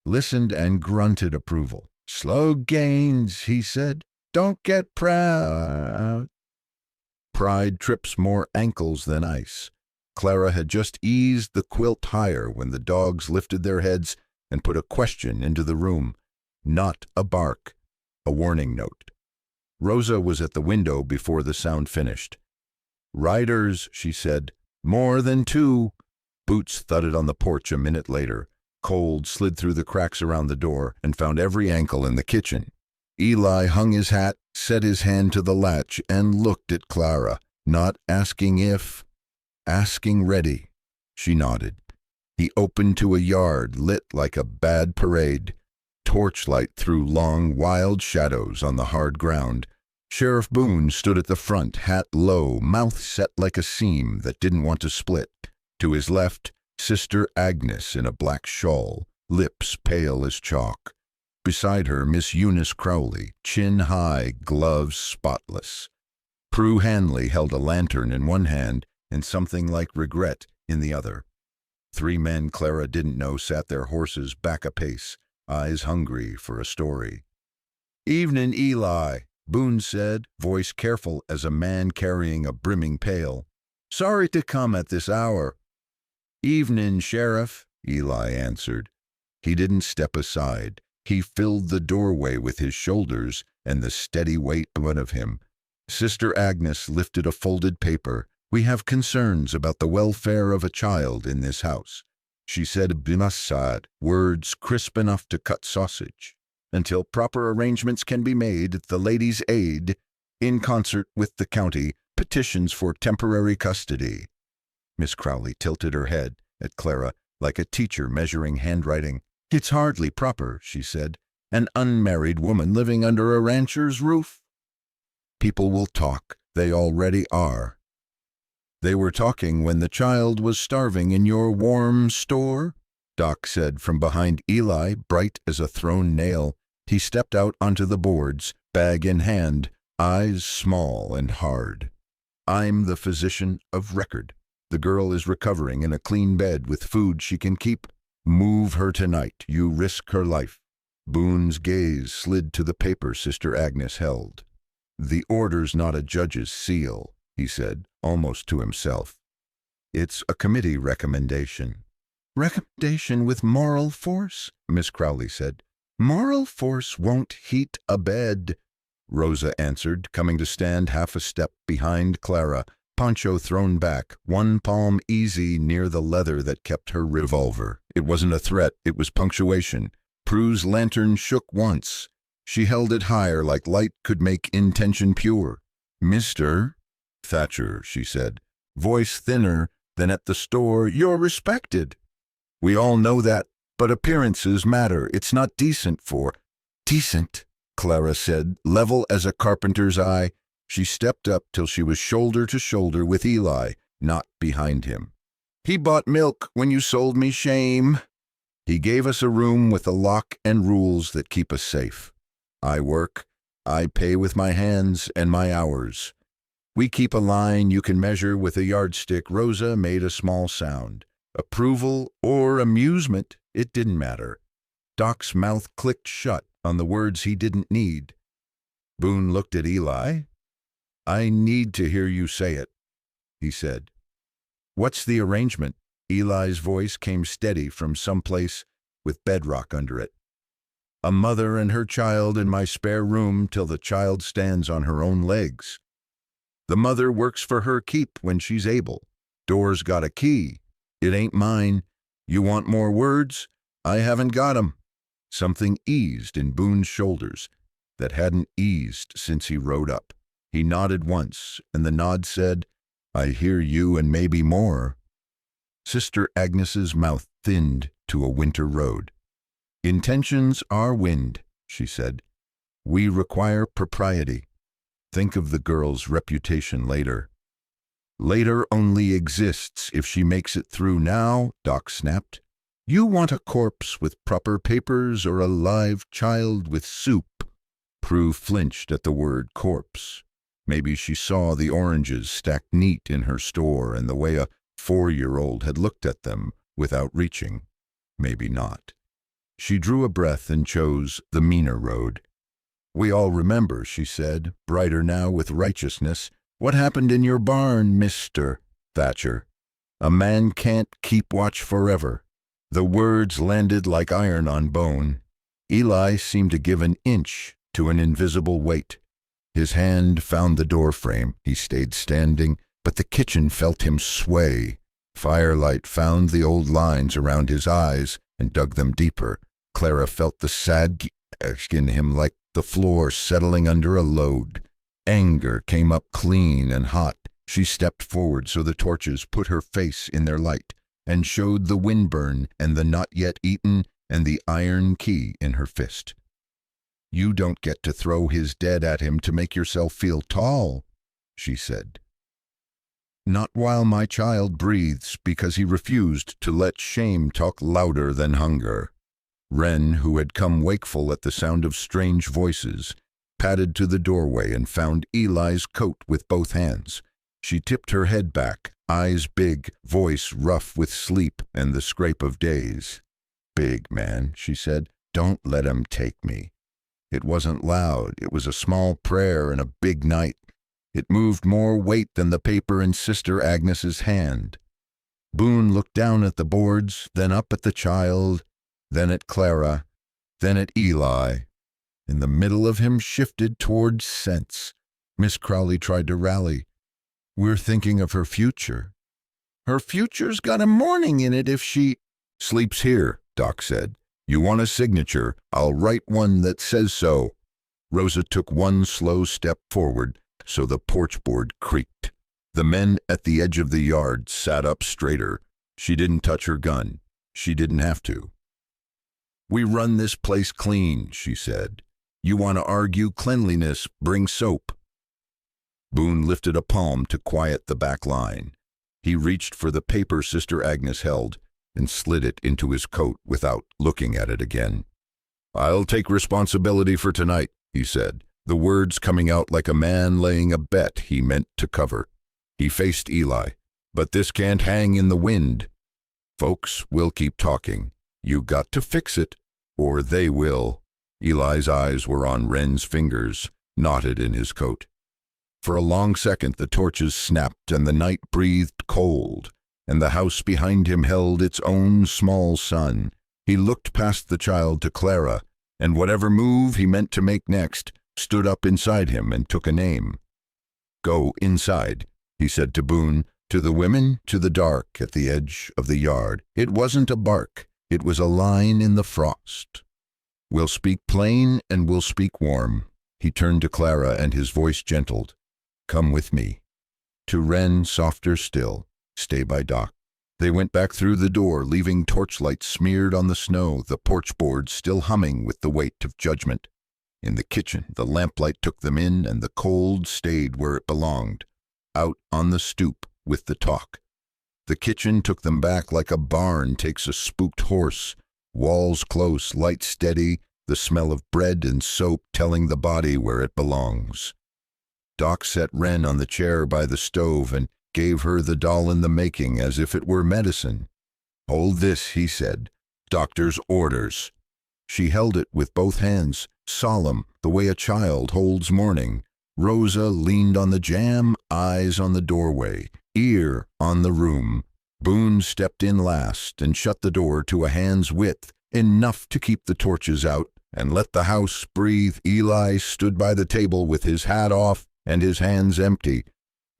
listened and grunted approval. "Slow gains," he said. "Don't get proud." Pride trips more ankles than ice. Clara had just eased the quilt higher when the dogs lifted their heads and put a question into the room. Not a bark, a warning note. Rosa was at the window before the sound finished. "Riders," she said. "More than 2. Boots thudded on the porch a minute later. Cold slid through the cracks around the door and found every ankle in the kitchen. Eli hung his hat, set his hand to the latch, and looked at Clara, not asking if, asking ready. She nodded. He opened to a yard lit like a bad parade. Torchlight threw long, wild shadows on the hard ground. Sheriff Boone stood at the front, hat low, mouth set like a seam that didn't want to split. To his left, Sister Agnes in a black shawl, lips pale as chalk. Beside her, Miss Eunice Crowley, chin high, gloves spotless. Prue Hanley held a lantern in one hand and something like regret in the other. 3 men Clara didn't know sat their horses back a pace, eyes hungry for a story. "Evening, Eli," Boone said, voice careful as a man carrying a brimming pail. "Sorry to come at this hour." "Evening, Sheriff," Eli answered. He didn't step aside. He filled the doorway with his shoulders and the steady weight of him. Sister Agnes lifted a folded paper. "We have concerns about the welfare of a child in this house," she said, b'massad, words crisp enough to cut sausage. "Until proper arrangements can be made, the Ladies' Aid, in concert with the county, petitions for temporary custody." Miss Crowley tilted her head at Clara like a teacher measuring handwriting. "It's hardly proper," she said. "An unmarried woman living under a rancher's roof." "People will talk. They already are." "They were talking when the child was starving in your warm store," Doc said from behind Eli, bright as a thrown nail. He stepped out onto the boards, bag in hand, eyes small and hard. "I'm the physician of record. The girl is recovering in a clean bed with food she can keep. Move her tonight. You risk her life." Boone's gaze slid to the paper Sister Agnes held. "The order's not a judge's seal," he said, almost to himself. "It's a committee recommendation." "Recommendation with moral force?" Miss Crowley said. "Moral force won't heat a bed," Rosa answered, coming to stand half a step behind Clara, poncho thrown back, one palm easy near the leather that kept her revolver. It wasn't a threat, it was punctuation. Prue's lantern shook once. She held it higher like light could make intention pure. "Mr. Thatcher," she said, voice thinner than at the store, "you're respected. We all know that, but appearances matter. It's not decent for—" "Decent," Clara said, level as a carpenter's eye. She stepped up till she was shoulder to shoulder with Eli, not behind him. "He bought milk when you sold me shame. He gave us a room with a lock and rules that keep us safe. I work. I pay with my hands and my hours. We keep a line you can measure with a yardstick." Rosa made a small sound. Approval or amusement, it didn't matter. Doc's mouth clicked shut on the words he didn't need. Boone looked at Eli. "I need to hear you say it," he said. "What's the arrangement?" Eli's voice came steady from someplace with bedrock under it. "A mother and her child in my spare room till the child stands on her own legs. The mother works for her keep when she's able. Door's got a key. It ain't mine. You want more words? I haven't got 'em." Something eased in Boone's shoulders that hadn't eased since he rode up. He nodded once, and the nod said, "I hear you and maybe more." Sister Agnes's mouth thinned to a winter road. "Intentions are wind," she said. "We require propriety. Think of the girl's reputation later." "Later only exists if she makes it through now," Doc snapped. "You want a corpse with proper papers or a live child with soup?" Prue flinched at the word corpse. Maybe she saw the oranges stacked neat in her store and the way a 4-year-old had looked at them without reaching. Maybe not. She drew a breath and chose the meaner road. "We all remember," she said, brighter now with righteousness. "What happened in your barn, Mr. Thatcher? A man can't keep watch forever." The words landed like iron on bone. Eli seemed to give an inch to an invisible weight. His hand found the door frame. He stayed standing, but the kitchen felt him sway. Firelight found the old lines around his eyes and dug them deeper. Clara felt the sad in him like the floor settling under a load. Anger came up clean and hot. She stepped forward so the torches put her face in their light and showed the windburn and the not yet eaten and the iron key in her fist. "You don't get to throw his dead at him to make yourself feel tall," she said. "Not while my child breathes, because he refused to let shame talk louder than hunger." Wren, who had come wakeful at the sound of strange voices, padded to the doorway and found Eli's coat with both hands. She tipped her head back, eyes big, voice rough with sleep and the scrape of days. "Big man," she said, "don't let him take me." It wasn't loud. It was a small prayer in a big night. It moved more weight than the paper in Sister Agnes's hand. Boone looked down at the boards, then up at the child, then at Clara, then at Eli. In the middle of him shifted toward sense. Miss Crowley tried to rally. "We're thinking of her future." "Her future's got a morning in it if she—" "Sleeps here," Doc said. "You want a signature? I'll write one that says so." Rosa took one slow step forward, so the porch board creaked. The men at the edge of the yard sat up straighter. She didn't touch her gun. She didn't have to. "We run this place clean," she said. "You want to argue cleanliness, bring soap." Boone lifted a palm to quiet the back line. He reached for the paper Sister Agnes held and slid it into his coat without looking at it again. "I'll take responsibility for tonight," he said, the words coming out like a man laying a bet he meant to cover. He faced Eli. "But this can't hang in the wind. Folks will keep talking. You got to fix it, or they will." Eli's eyes were on Wren's fingers, knotted in his coat. For a long second the torches snapped and the night breathed cold, and the house behind him held its own small sun. He looked past the child to Clara, and whatever move he meant to make next stood up inside him and took a name. "Go inside," he said to Boone, to the women, to the dark at the edge of the yard. It wasn't a bark. It was a line in the frost. "We'll speak plain and we'll speak warm." He turned to Clara and his voice gentled. "Come with me." To Wren, softer still. "Stay by Doc." They went back through the door, leaving torchlight smeared on the snow, the porch board still humming with the weight of judgment. In the kitchen, the lamplight took them in, and the cold stayed where it belonged, out on the stoop with the talk. The kitchen took them back like a barn takes a spooked horse, walls close, light steady, the smell of bread and soap telling the body where it belongs. Doc set Wren on the chair by the stove and gave her the doll in the making as if it were medicine. "Hold this," he said. "Doctor's orders." She held it with both hands, solemn, the way a child holds morning. Rosa leaned on the jamb, eyes on the doorway, ear on the room. Boone stepped in last and shut the door to a hand's width, enough to keep the torches out and let the house breathe. Eli stood by the table with his hat off and his hands empty.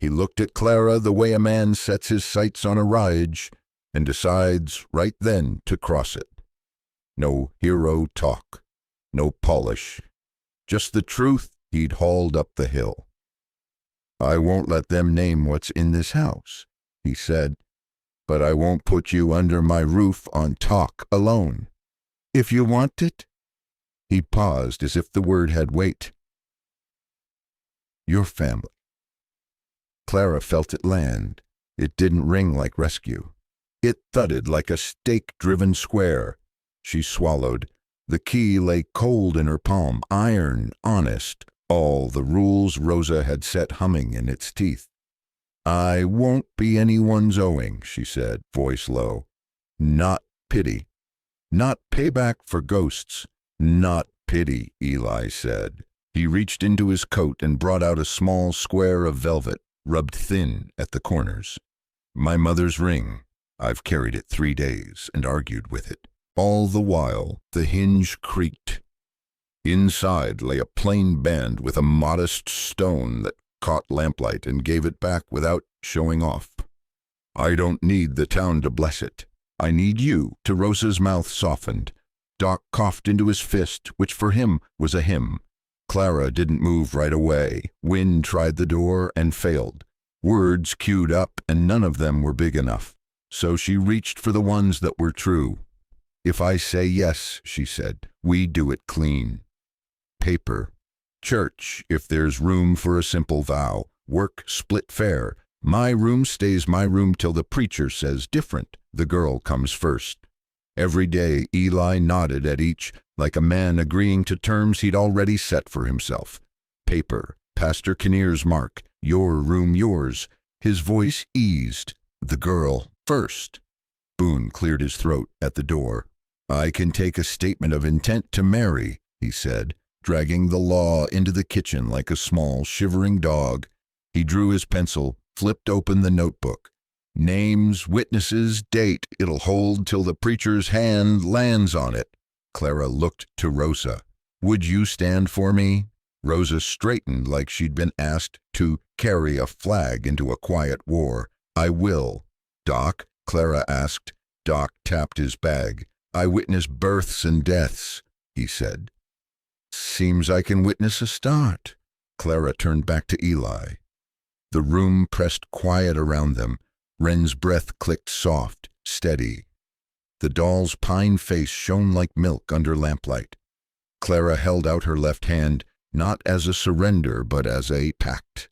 He looked at Clara the way a man sets his sights on a ridge and decides right then to cross it. No hero talk, no polish, just the truth he'd hauled up the hill. "I won't let them name what's in this house," he said, "but I won't put you under my roof on talk alone. If you want it." He paused as if the word had weight. "Your family." Clara felt it land. It didn't ring like rescue. It thudded like a stake-driven square. She swallowed. The key lay cold in her palm, iron, honest, all the rules Rosa had set humming in its teeth. "I won't be anyone's owing," she said, voice low. "Not pity. Not payback for ghosts. Not pity," Eli said. He reached into his coat and brought out a small square of velvet, rubbed thin at the corners. "My mother's ring. I've carried it 3 days and argued with it." All the while, the hinge creaked. Inside lay a plain band with a modest stone that caught lamplight and gave it back without showing off. "I don't need the town to bless it. I need you." To Rosa's mouth softened. Doc coughed into his fist, which for him was a hymn. Clara didn't move right away. Wind tried the door and failed. Words queued up, and none of them were big enough. So she reached for the ones that were true. "If I say yes," she said, "we do it clean. Paper. Church, if there's room for a simple vow. Work split fair. My room stays my room till the preacher says different. The girl comes first." Every day Eli nodded at each, like a man agreeing to terms he'd already set for himself. paper. Pastor Kinnear's mark. Your room, yours. His voice eased. The girl first. Boone cleared his throat at the door. I can take a statement of intent to marry, he said, dragging the law into the kitchen like a small, shivering dog. He drew his pencil, flipped open the notebook. Names, witnesses, date. It'll hold till the preacher's hand lands on it. Clara looked to Rosa. Would you stand for me? Rosa straightened like she'd been asked to carry a flag into a quiet war. I will. Doc? Clara asked. Doc tapped his bag. I witness births and deaths, he said. Seems I can witness a start. Clara turned back to Eli. The room pressed quiet around them. Wren's breath clicked soft, steady. The doll's pine face shone like milk under lamplight. Clara held out her left hand, not as a surrender, but as a pact.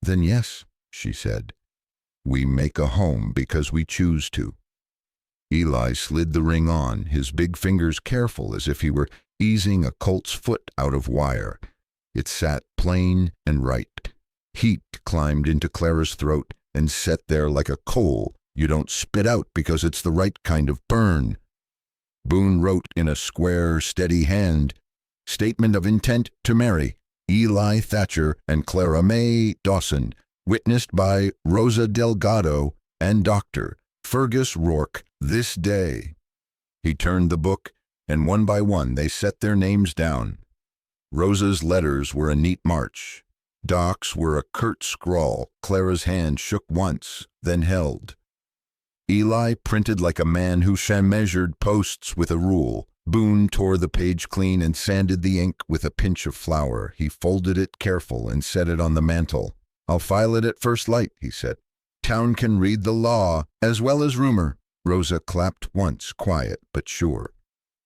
Then yes, she said. We make a home because we choose to. Eli slid the ring on, his big fingers careful as if he were easing a colt's foot out of wire. It sat plain and right. Heat climbed into Clara's throat and set there like a coal you don't spit out because it's the right kind of burn. Boone wrote in a square, steady hand, Statement of intent to marry, Eli Thatcher and Clara May Dawson, witnessed by Rosa Delgado and Dr. Fergus Rourke this day. He turned the book, and one by one they set their names down. Rosa's letters were a neat march. Doc's were a curt scrawl. Clara's hand shook once, then held. Eli printed like a man who measured posts with a rule. Boone tore the page clean and sanded the ink with a pinch of flour. He folded it careful and set it on the mantel. I'll file it at first light, he said. Town can read the law as well as rumor. Rosa clapped once, quiet but sure.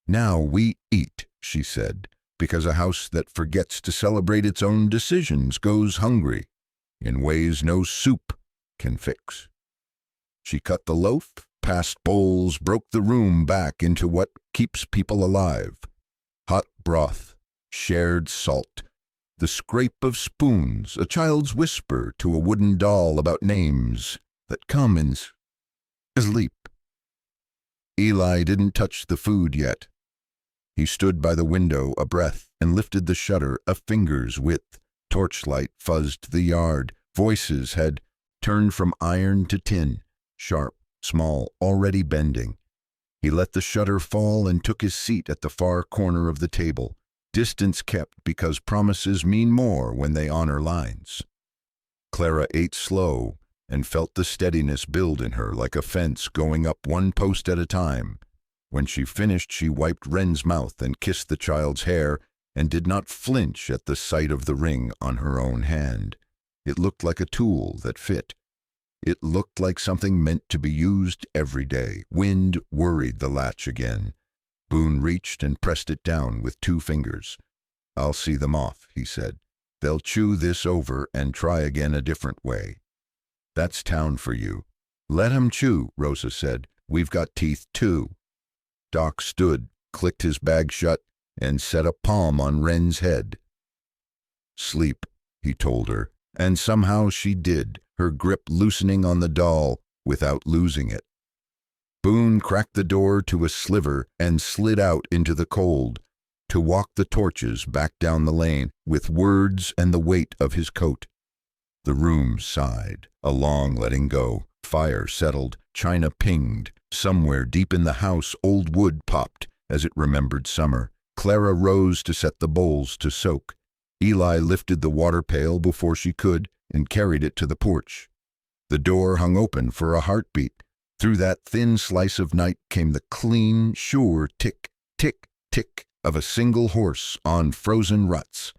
Now we eat, she said, because a house that forgets to celebrate its own decisions goes hungry in ways no soup can fix. She cut the loaf, passed bowls, broke the room back into what keeps people alive. Hot broth, shared salt, the scrape of spoons, a child's whisper to a wooden doll about names that come in sleep. Eli didn't touch the food yet. He stood by the window, a breath, and lifted the shutter a finger's width. Torchlight fuzzed the yard. Voices had turned from iron to tin, sharp, small, already bending. He let the shutter fall and took his seat at the far corner of the table. Distance kept because promises mean more when they honor lines. Clara ate slow and felt the steadiness build in her like a fence going up one post at a time. When she finished, she wiped Wren's mouth and kissed the child's hair and did not flinch at the sight of the ring on her own hand. It looked like a tool that fit. It looked like something meant to be used every day. Wind worried the latch again. Boone reached and pressed it down with 2 fingers. I'll see them off, he said. They'll chew this over and try again a different way. That's town for you. Let 'em chew, Rosa said. We've got teeth too. Doc stood, clicked his bag shut, and set a palm on Wren's head. Sleep, he told her, and somehow she did, her grip loosening on the doll without losing it. Boone cracked the door to a sliver and slid out into the cold, to walk the torches back down the lane with words and the weight of his coat. The room sighed, a long letting go. Fire settled, china pinged. Somewhere deep in the house old wood popped as it remembered summer. Clara rose to set the bowls to soak. Eli lifted the water pail before she could and carried it to the porch. The door hung open for a heartbeat. Through that thin slice of night came the clean, sure tick, tick, tick of a single horse on frozen ruts.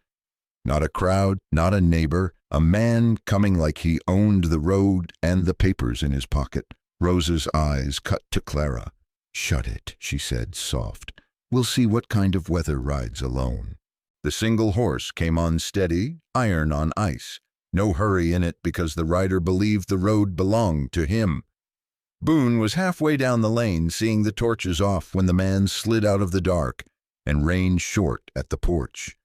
Not a crowd, not a neighbor, a man coming like he owned the road and the papers in his pocket. Rosa's eyes cut to Clara. Shut it, she said, soft. We'll see what kind of weather rides alone. The single horse came on steady, iron on ice. No hurry in it because the rider believed the road belonged to him. Boone was halfway down the lane, seeing the torches off when the man slid out of the dark and reined short at the porch.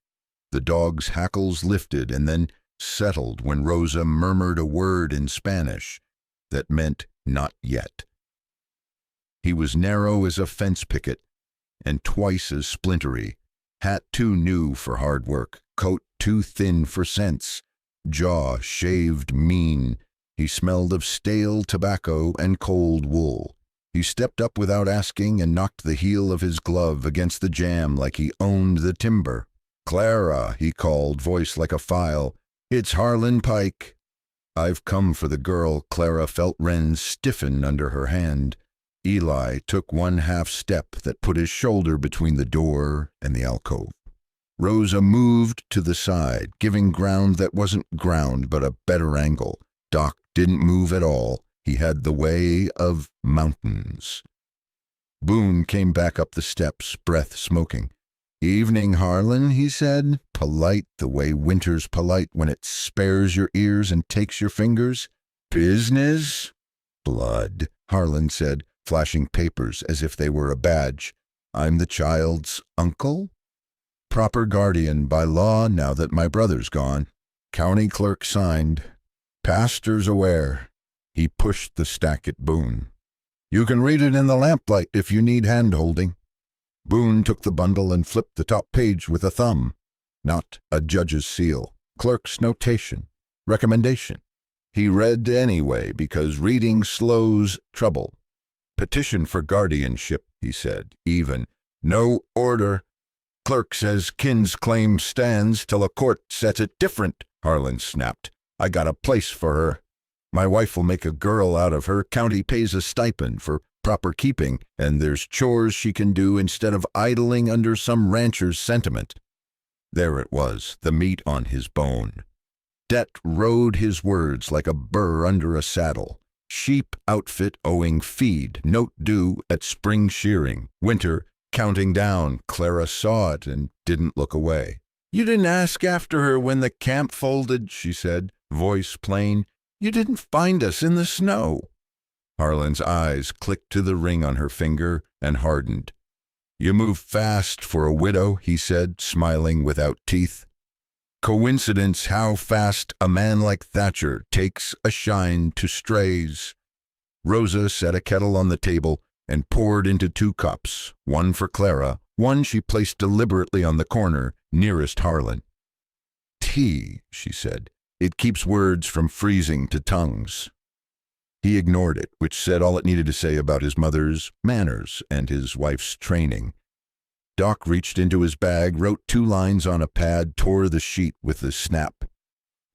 The dog's hackles lifted and then settled when Rosa murmured a word in Spanish that meant not yet. He was narrow as a fence picket and twice as splintery, hat too new for hard work, coat too thin for sense, jaw shaved mean. He smelled of stale tobacco and cold wool. He stepped up without asking and knocked the heel of his glove against the jamb like he owned the timber. "Clara," he called, voice like a file. "It's Harlon Pike." "I've come for the girl." Clara felt Wren stiffen under her hand. Eli took one half step that put his shoulder between the door and the alcove. Rosa moved to the side, giving ground that wasn't ground but a better angle. Doc didn't move at all. He had the way of mountains. Boone came back up the steps, breath smoking. "Evening, Harlon," he said, polite the way winter's polite when it spares your ears and takes your fingers. "Business?" "Blood," Harlon said, flashing papers as if they were a badge. "I'm the child's uncle? Proper guardian by law now that my brother's gone." County clerk signed. "Pastor's aware." He pushed the stack at Boone. "You can read it in the lamplight if you need hand-holding." Boone took the bundle and flipped the top page with a thumb. Not a judge's seal. Clerk's notation. Recommendation. He read anyway because reading slows trouble. "Petition for guardianship," he said, even. "No order." "Clerk says kin's claim stands till a court sets it different," Harlon snapped. "I got a place for her. My wife will make a girl out of her. County pays a stipend for proper keeping, and there's chores she can do instead of idling under some rancher's sentiment." There it was, the meat on his bone. Debt rode his words like a burr under a saddle. Sheep outfit owing feed, note due at spring shearing. Winter counting down. Clara saw it and didn't look away. "You didn't ask after her when the camp folded," she said, voice plain. "You didn't find us in the snow." Harlan's eyes clicked to the ring on her finger and hardened. "You move fast for a widow," he said, smiling without teeth. "Coincidence how fast a man like Thatcher takes a shine to strays." Rosa set a kettle on the table and poured into 2 cups, one for Clara, one she placed deliberately on the corner nearest Harlon. "Tea," she said. "It keeps words from freezing to tongues." He ignored it, which said all it needed to say about his mother's manners and his wife's training. Doc reached into his bag, wrote 2 lines on a pad, tore the sheet with a snap.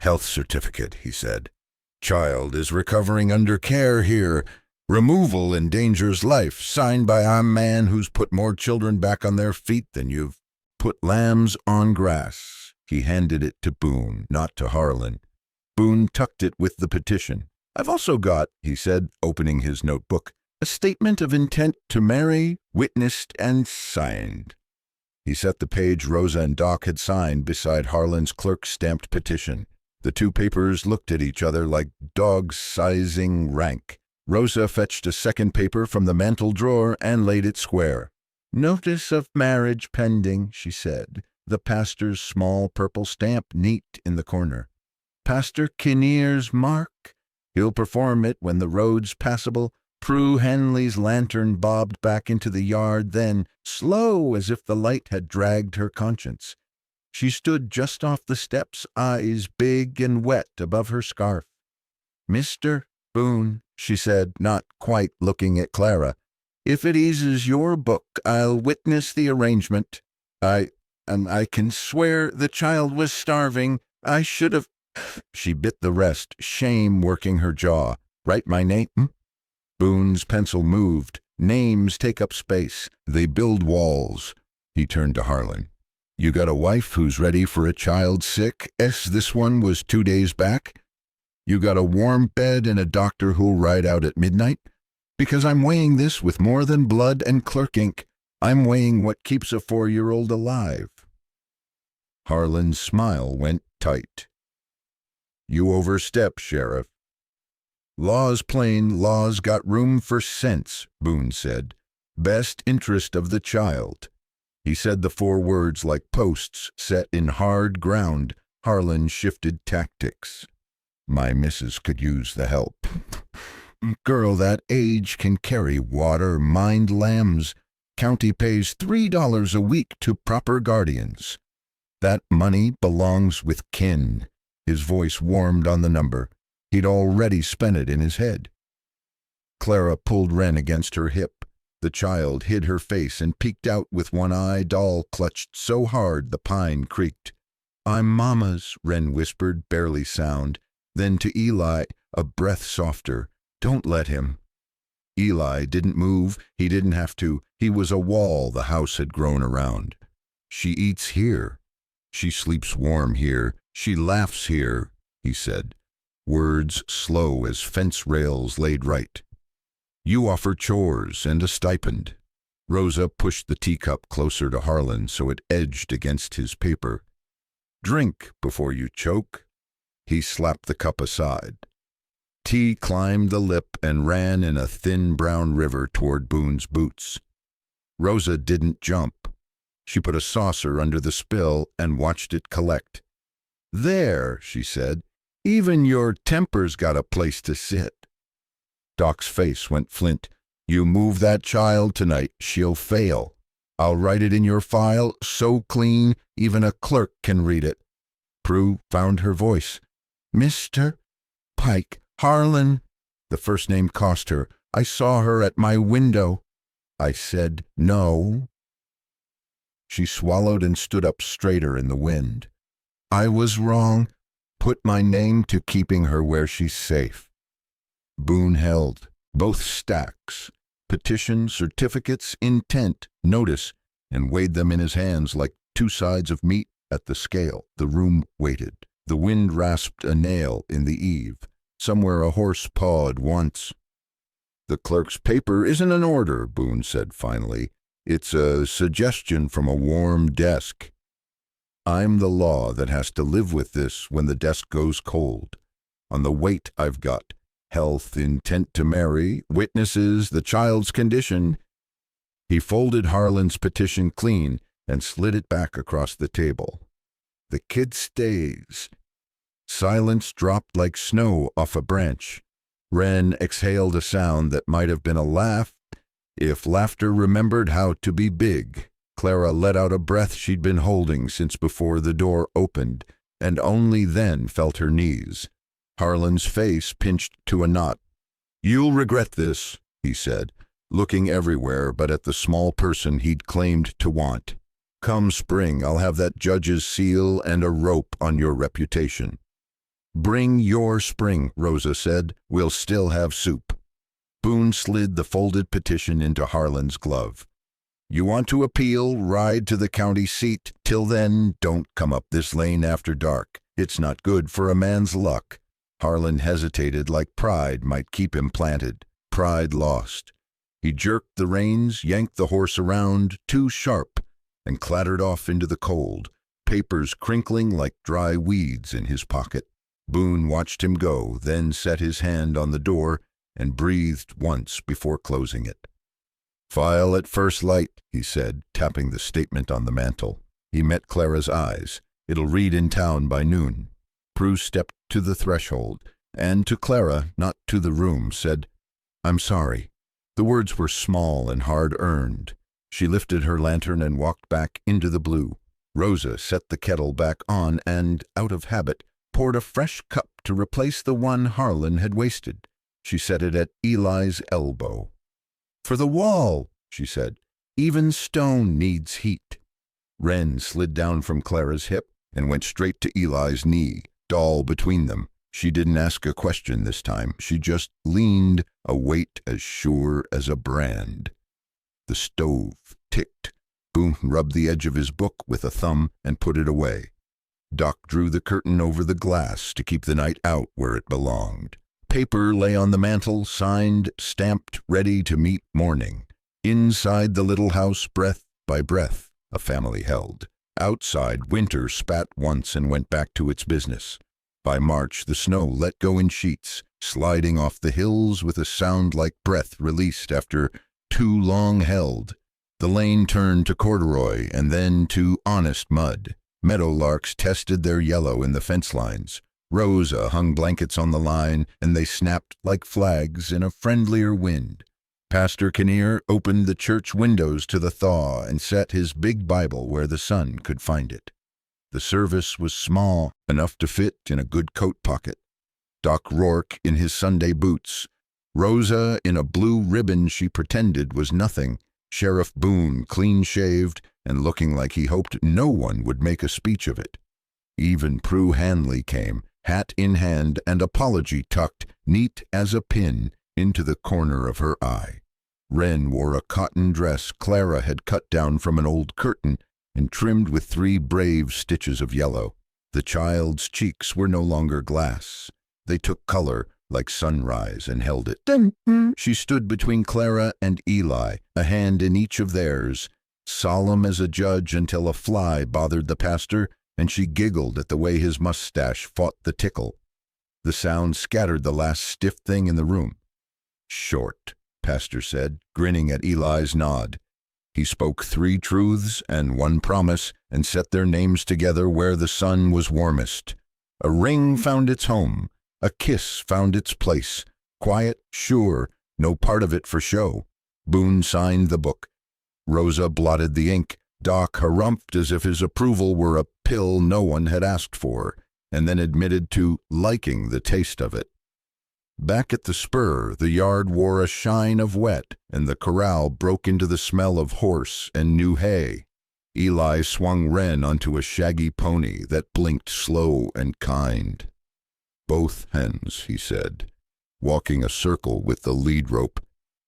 "Health certificate," he said. "Child is recovering under care here. Removal endangers life. Signed by a man who's put more children back on their feet than you've put lambs on grass." He handed it to Boone, not to Harlon. Boone tucked it with the petition. "I've also got," he said, opening his notebook, "a statement of intent to marry, witnessed and signed." He set the page Rosa and Doc had signed beside Harlan's clerk-stamped petition. The 2 papers looked at each other like dogs sizing rank. Rosa fetched a second paper from the mantel drawer and laid it square. "Notice of marriage pending," she said, the pastor's small purple stamp neat in the corner. "Pastor Kinnear's mark. He'll perform it when the road's passable." Prue Henley's lantern bobbed back into the yard, then, slow as if the light had dragged her conscience. She stood just off the steps, eyes big and wet above her scarf. "Mr. Boone," she said, not quite looking at Clara, "if it eases your book, I'll witness the arrangement. I can swear the child was starving. I should have—" She bit the rest, shame working her jaw. "Write my name?" Boone's pencil moved. "Names take up space. They build walls." He turned to Harlon. "You got a wife who's ready for a child sick, this one was 2 days back? You got a warm bed and a doctor who'll ride out at midnight? Because I'm weighing this with more than blood and clerk ink. I'm weighing what keeps a 4-year-old alive." Harlan's smile went tight. "You overstep, Sheriff." "Law's plain, law's got room for sense," Boone said. "Best interest of the child. He said the 4 words like posts set in hard ground. Harlon shifted tactics. My missus could use the help. Girl that age can carry water, mind lambs. County pays $3 a week to proper guardians. That money belongs with kin. His voice warmed on the number. He'd already spent it in his head. Clara pulled Wren against her hip. The child hid her face and peeked out with one eye. Doll clutched so hard the pine creaked. I'm Mama's, Wren whispered, barely sound. Then to Eli, a breath softer. Don't let him. Eli didn't move. He didn't have to. He was a wall the house had grown around. She eats here. She sleeps warm here. She laughs here, he said, words slow as fence rails laid right. You offer chores and a stipend. Rosa pushed the teacup closer to Harlon so it edged against his paper. Drink before you choke. He slapped the cup aside. Tea climbed the lip and ran in a thin brown river toward Boone's boots. Rosa didn't jump. She put a saucer under the spill and watched it collect. There, she said, even your temper's got a place to sit. Doc's face went flint. You move that child tonight, she'll fail. I'll write it in your file so clean even a clerk can read it. Prue found her voice. Mr. Pike, Harlon. The first name cost her. I saw her at my window. I said no. She swallowed and stood up straighter in the wind. I was wrong. Put my name to keeping her where she's safe. Boone held both stacks, petition, certificates, intent, notice, and weighed them in his hands like 2 sides of meat at the scale. The room waited. The wind rasped a nail in the eave. Somewhere a horse pawed once. The clerk's paper isn't an order, Boone said finally. It's a suggestion from a warm desk. I'm the law that has to live with this when the desk goes cold. On the weight I've got. Health, intent to marry, witnesses, the child's condition. He folded Harlan's petition clean and slid it back across the table. The kid stays. Silence dropped like snow off a branch. Wren exhaled a sound that might have been a laugh if laughter remembered how to be big. Clara let out a breath she'd been holding since before the door opened, and only then felt her knees. Harlan's face pinched to a knot. You'll regret this, he said, looking everywhere but at the small person he'd claimed to want. Come spring, I'll have that judge's seal and a rope on your reputation. Bring your spring, Rosa said. We'll still have soup. Boone slid the folded petition into Harlan's glove. You want to appeal, ride to the county seat. Till then, don't come up this lane after dark. It's not good for a man's luck. Harlan hesitated like pride might keep him planted. Pride lost. He jerked the reins, yanked the horse around, too sharp, and clattered off into the cold, papers crinkling like dry weeds in his pocket. Boone watched him go, then set his hand on the door and breathed once before closing it. File at first light, he said, tapping the statement on the mantel. He met Clara's eyes. It'll read in town by noon. Prue stepped to the threshold, and to Clara, not to the room, said, I'm sorry. The words were small and hard-earned. She lifted her lantern and walked back into the blue. Rosa set the kettle back on and, out of habit, poured a fresh cup to replace the one Harlan had wasted. She set it at Eli's elbow. For the wall, she said. Even stone needs heat. Wren slid down from Clara's hip and went straight to Eli's knee, doll between them. She didn't ask a question this time. She just leaned, a weight as sure as a brand. The stove ticked. Boone rubbed the edge of his book with a thumb and put it away. Doc drew the curtain over the glass to keep the night out where it belonged. Paper lay on the mantel, signed, stamped, ready to meet morning. Inside the little house, breath by breath, a family held. Outside, winter spat once and went back to its business. By March, the snow let go in sheets, sliding off the hills with a sound like breath released after too long held. The lane turned to corduroy and then to honest mud. Meadowlarks tested their yellow in the fence lines. Rosa hung blankets on the line, and they snapped like flags in a friendlier wind. Pastor Kinnear opened the church windows to the thaw and set his big Bible where the sun could find it. The service was small, enough to fit in a good coat pocket. Doc Rourke in his Sunday boots. Rosa in a blue ribbon she pretended was nothing. Sheriff Boone clean-shaved and looking like he hoped no one would make a speech of it. Even Prue Hanley came, hat in hand and apology tucked, neat as a pin, into the corner of her eye. Wren wore a cotton dress Clara had cut down from an old curtain and trimmed with 3 brave stitches of yellow. The child's cheeks were no longer glass. They took color like sunrise and held it. She stood between Clara and Eli, a hand in each of theirs, solemn as a judge until a fly bothered the pastor, and she giggled at the way his mustache fought the tickle. The sound scattered the last stiff thing in the room. "Short," Pastor said, grinning at Eli's nod. He spoke 3 truths and 1 promise and set their names together where the sun was warmest. A ring found its home. A kiss found its place. Quiet, sure, no part of it for show. Boone signed the book. Rosa blotted the ink. Doc harumphed as if his approval were a pill no one had asked for, and then admitted to liking the taste of it. Back at the spur, the yard wore a shine of wet, and the corral broke into the smell of horse and new hay. Eli swung Wren onto a shaggy pony that blinked slow and kind. "Both hens," he said, walking a circle with the lead rope,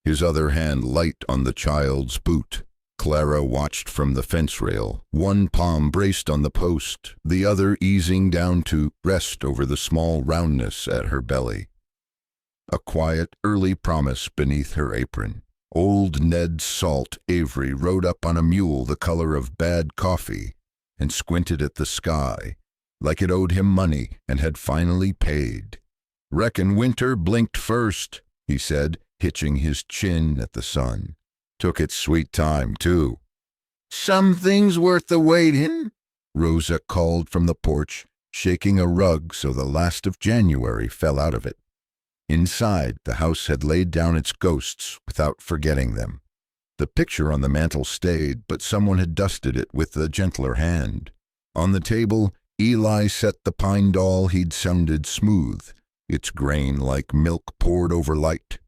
his other hand light on the child's boot. Clara watched from the fence rail, one palm braced on the post, the other easing down to rest over the small roundness at her belly. A quiet, early promise beneath her apron. Old Ned Salt Avery rode up on a mule the color of bad coffee and squinted at the sky, like it owed him money and had finally paid. "Reckon winter blinked first," he said, hitching his chin at the sun. "Took its sweet time, too." "Some things worth the waiting," Rosa called from the porch, shaking a rug so the last of January fell out of it. Inside, the house had laid down its ghosts without forgetting them. The picture on the mantel stayed, but someone had dusted it with a gentler hand. On the table, Eli set the pine doll he'd sounded smooth, its grain like milk poured over light.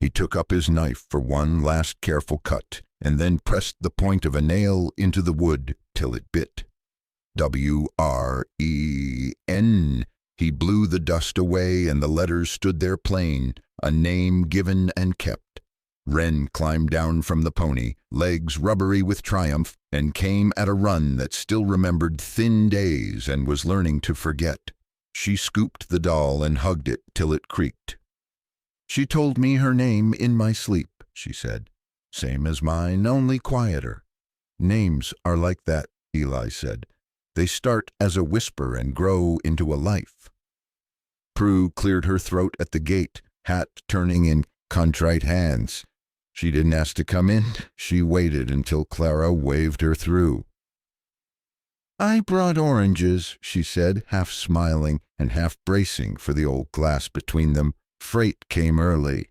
He took up his knife for one last careful cut, and then pressed the point of a nail into the wood till it bit. W-R-E-N. He blew the dust away, and the letters stood there plain, a name given and kept. Wren climbed down from the pony, legs rubbery with triumph, and came at a run that still remembered thin days and was learning to forget. She scooped the doll and hugged it till it creaked. "She told me her name in my sleep," she said. "Same as mine, only quieter." "Names are like that," Eli said. "They start as a whisper and grow into a life." Prue cleared her throat at the gate, hat turning in contrite hands. She didn't ask to come in. She waited until Clara waved her through. "I brought oranges," she said, half smiling and half bracing for the old glass between them. "Freight came early."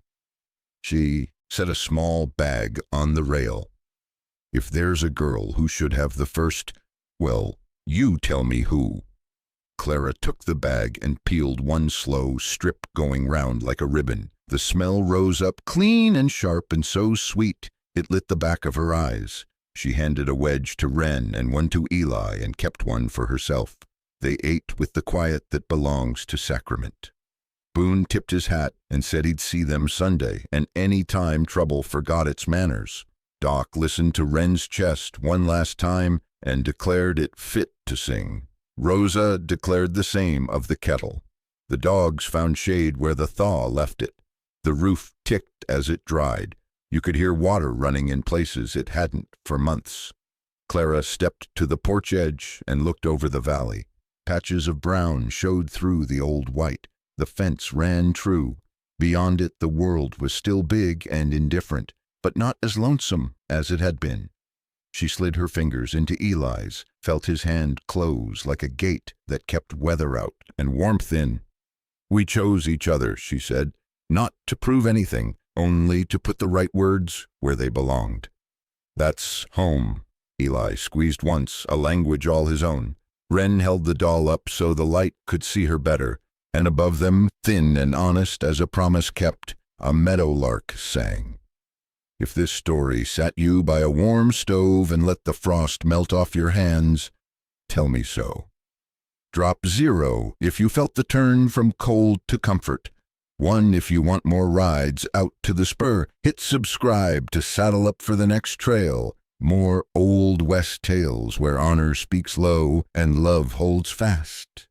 She set a small bag on the rail. "If there's a girl who should have the first, well, you tell me who." Clara took the bag and peeled one slow strip going round like a ribbon. The smell rose up clean and sharp and so sweet it lit the back of her eyes. She handed a wedge to Wren and one to Eli and kept one for herself. They ate with the quiet that belongs to sacrament. Boone tipped his hat and said he'd see them Sunday, and any time trouble forgot its manners. Doc listened to Wren's chest one last time and declared it fit to sing. Rosa declared the same of the kettle. The dogs found shade where the thaw left it. The roof ticked as it dried. You could hear water running in places it hadn't for months. Clara stepped to the porch edge and looked over the valley. Patches of brown showed through the old white. The fence ran true. Beyond it the world was still big and indifferent, but not as lonesome as it had been. She slid her fingers into Eli's, felt his hand close like a gate that kept weather out and warmth in. "We chose each other," she said, "not to prove anything, only to put the right words where they belonged." "That's home." Eli squeezed once, a language all his own. Wren held the doll up so the light could see her better, and above them, thin and honest as a promise kept, a meadowlark sang. If this story sat you by a warm stove and let the frost melt off your hands, tell me so. Drop 0 if you felt the turn from cold to comfort. 1 if you want more rides out to the spur. Hit subscribe to saddle up for the next trail. More Old West tales where honor speaks low and love holds fast.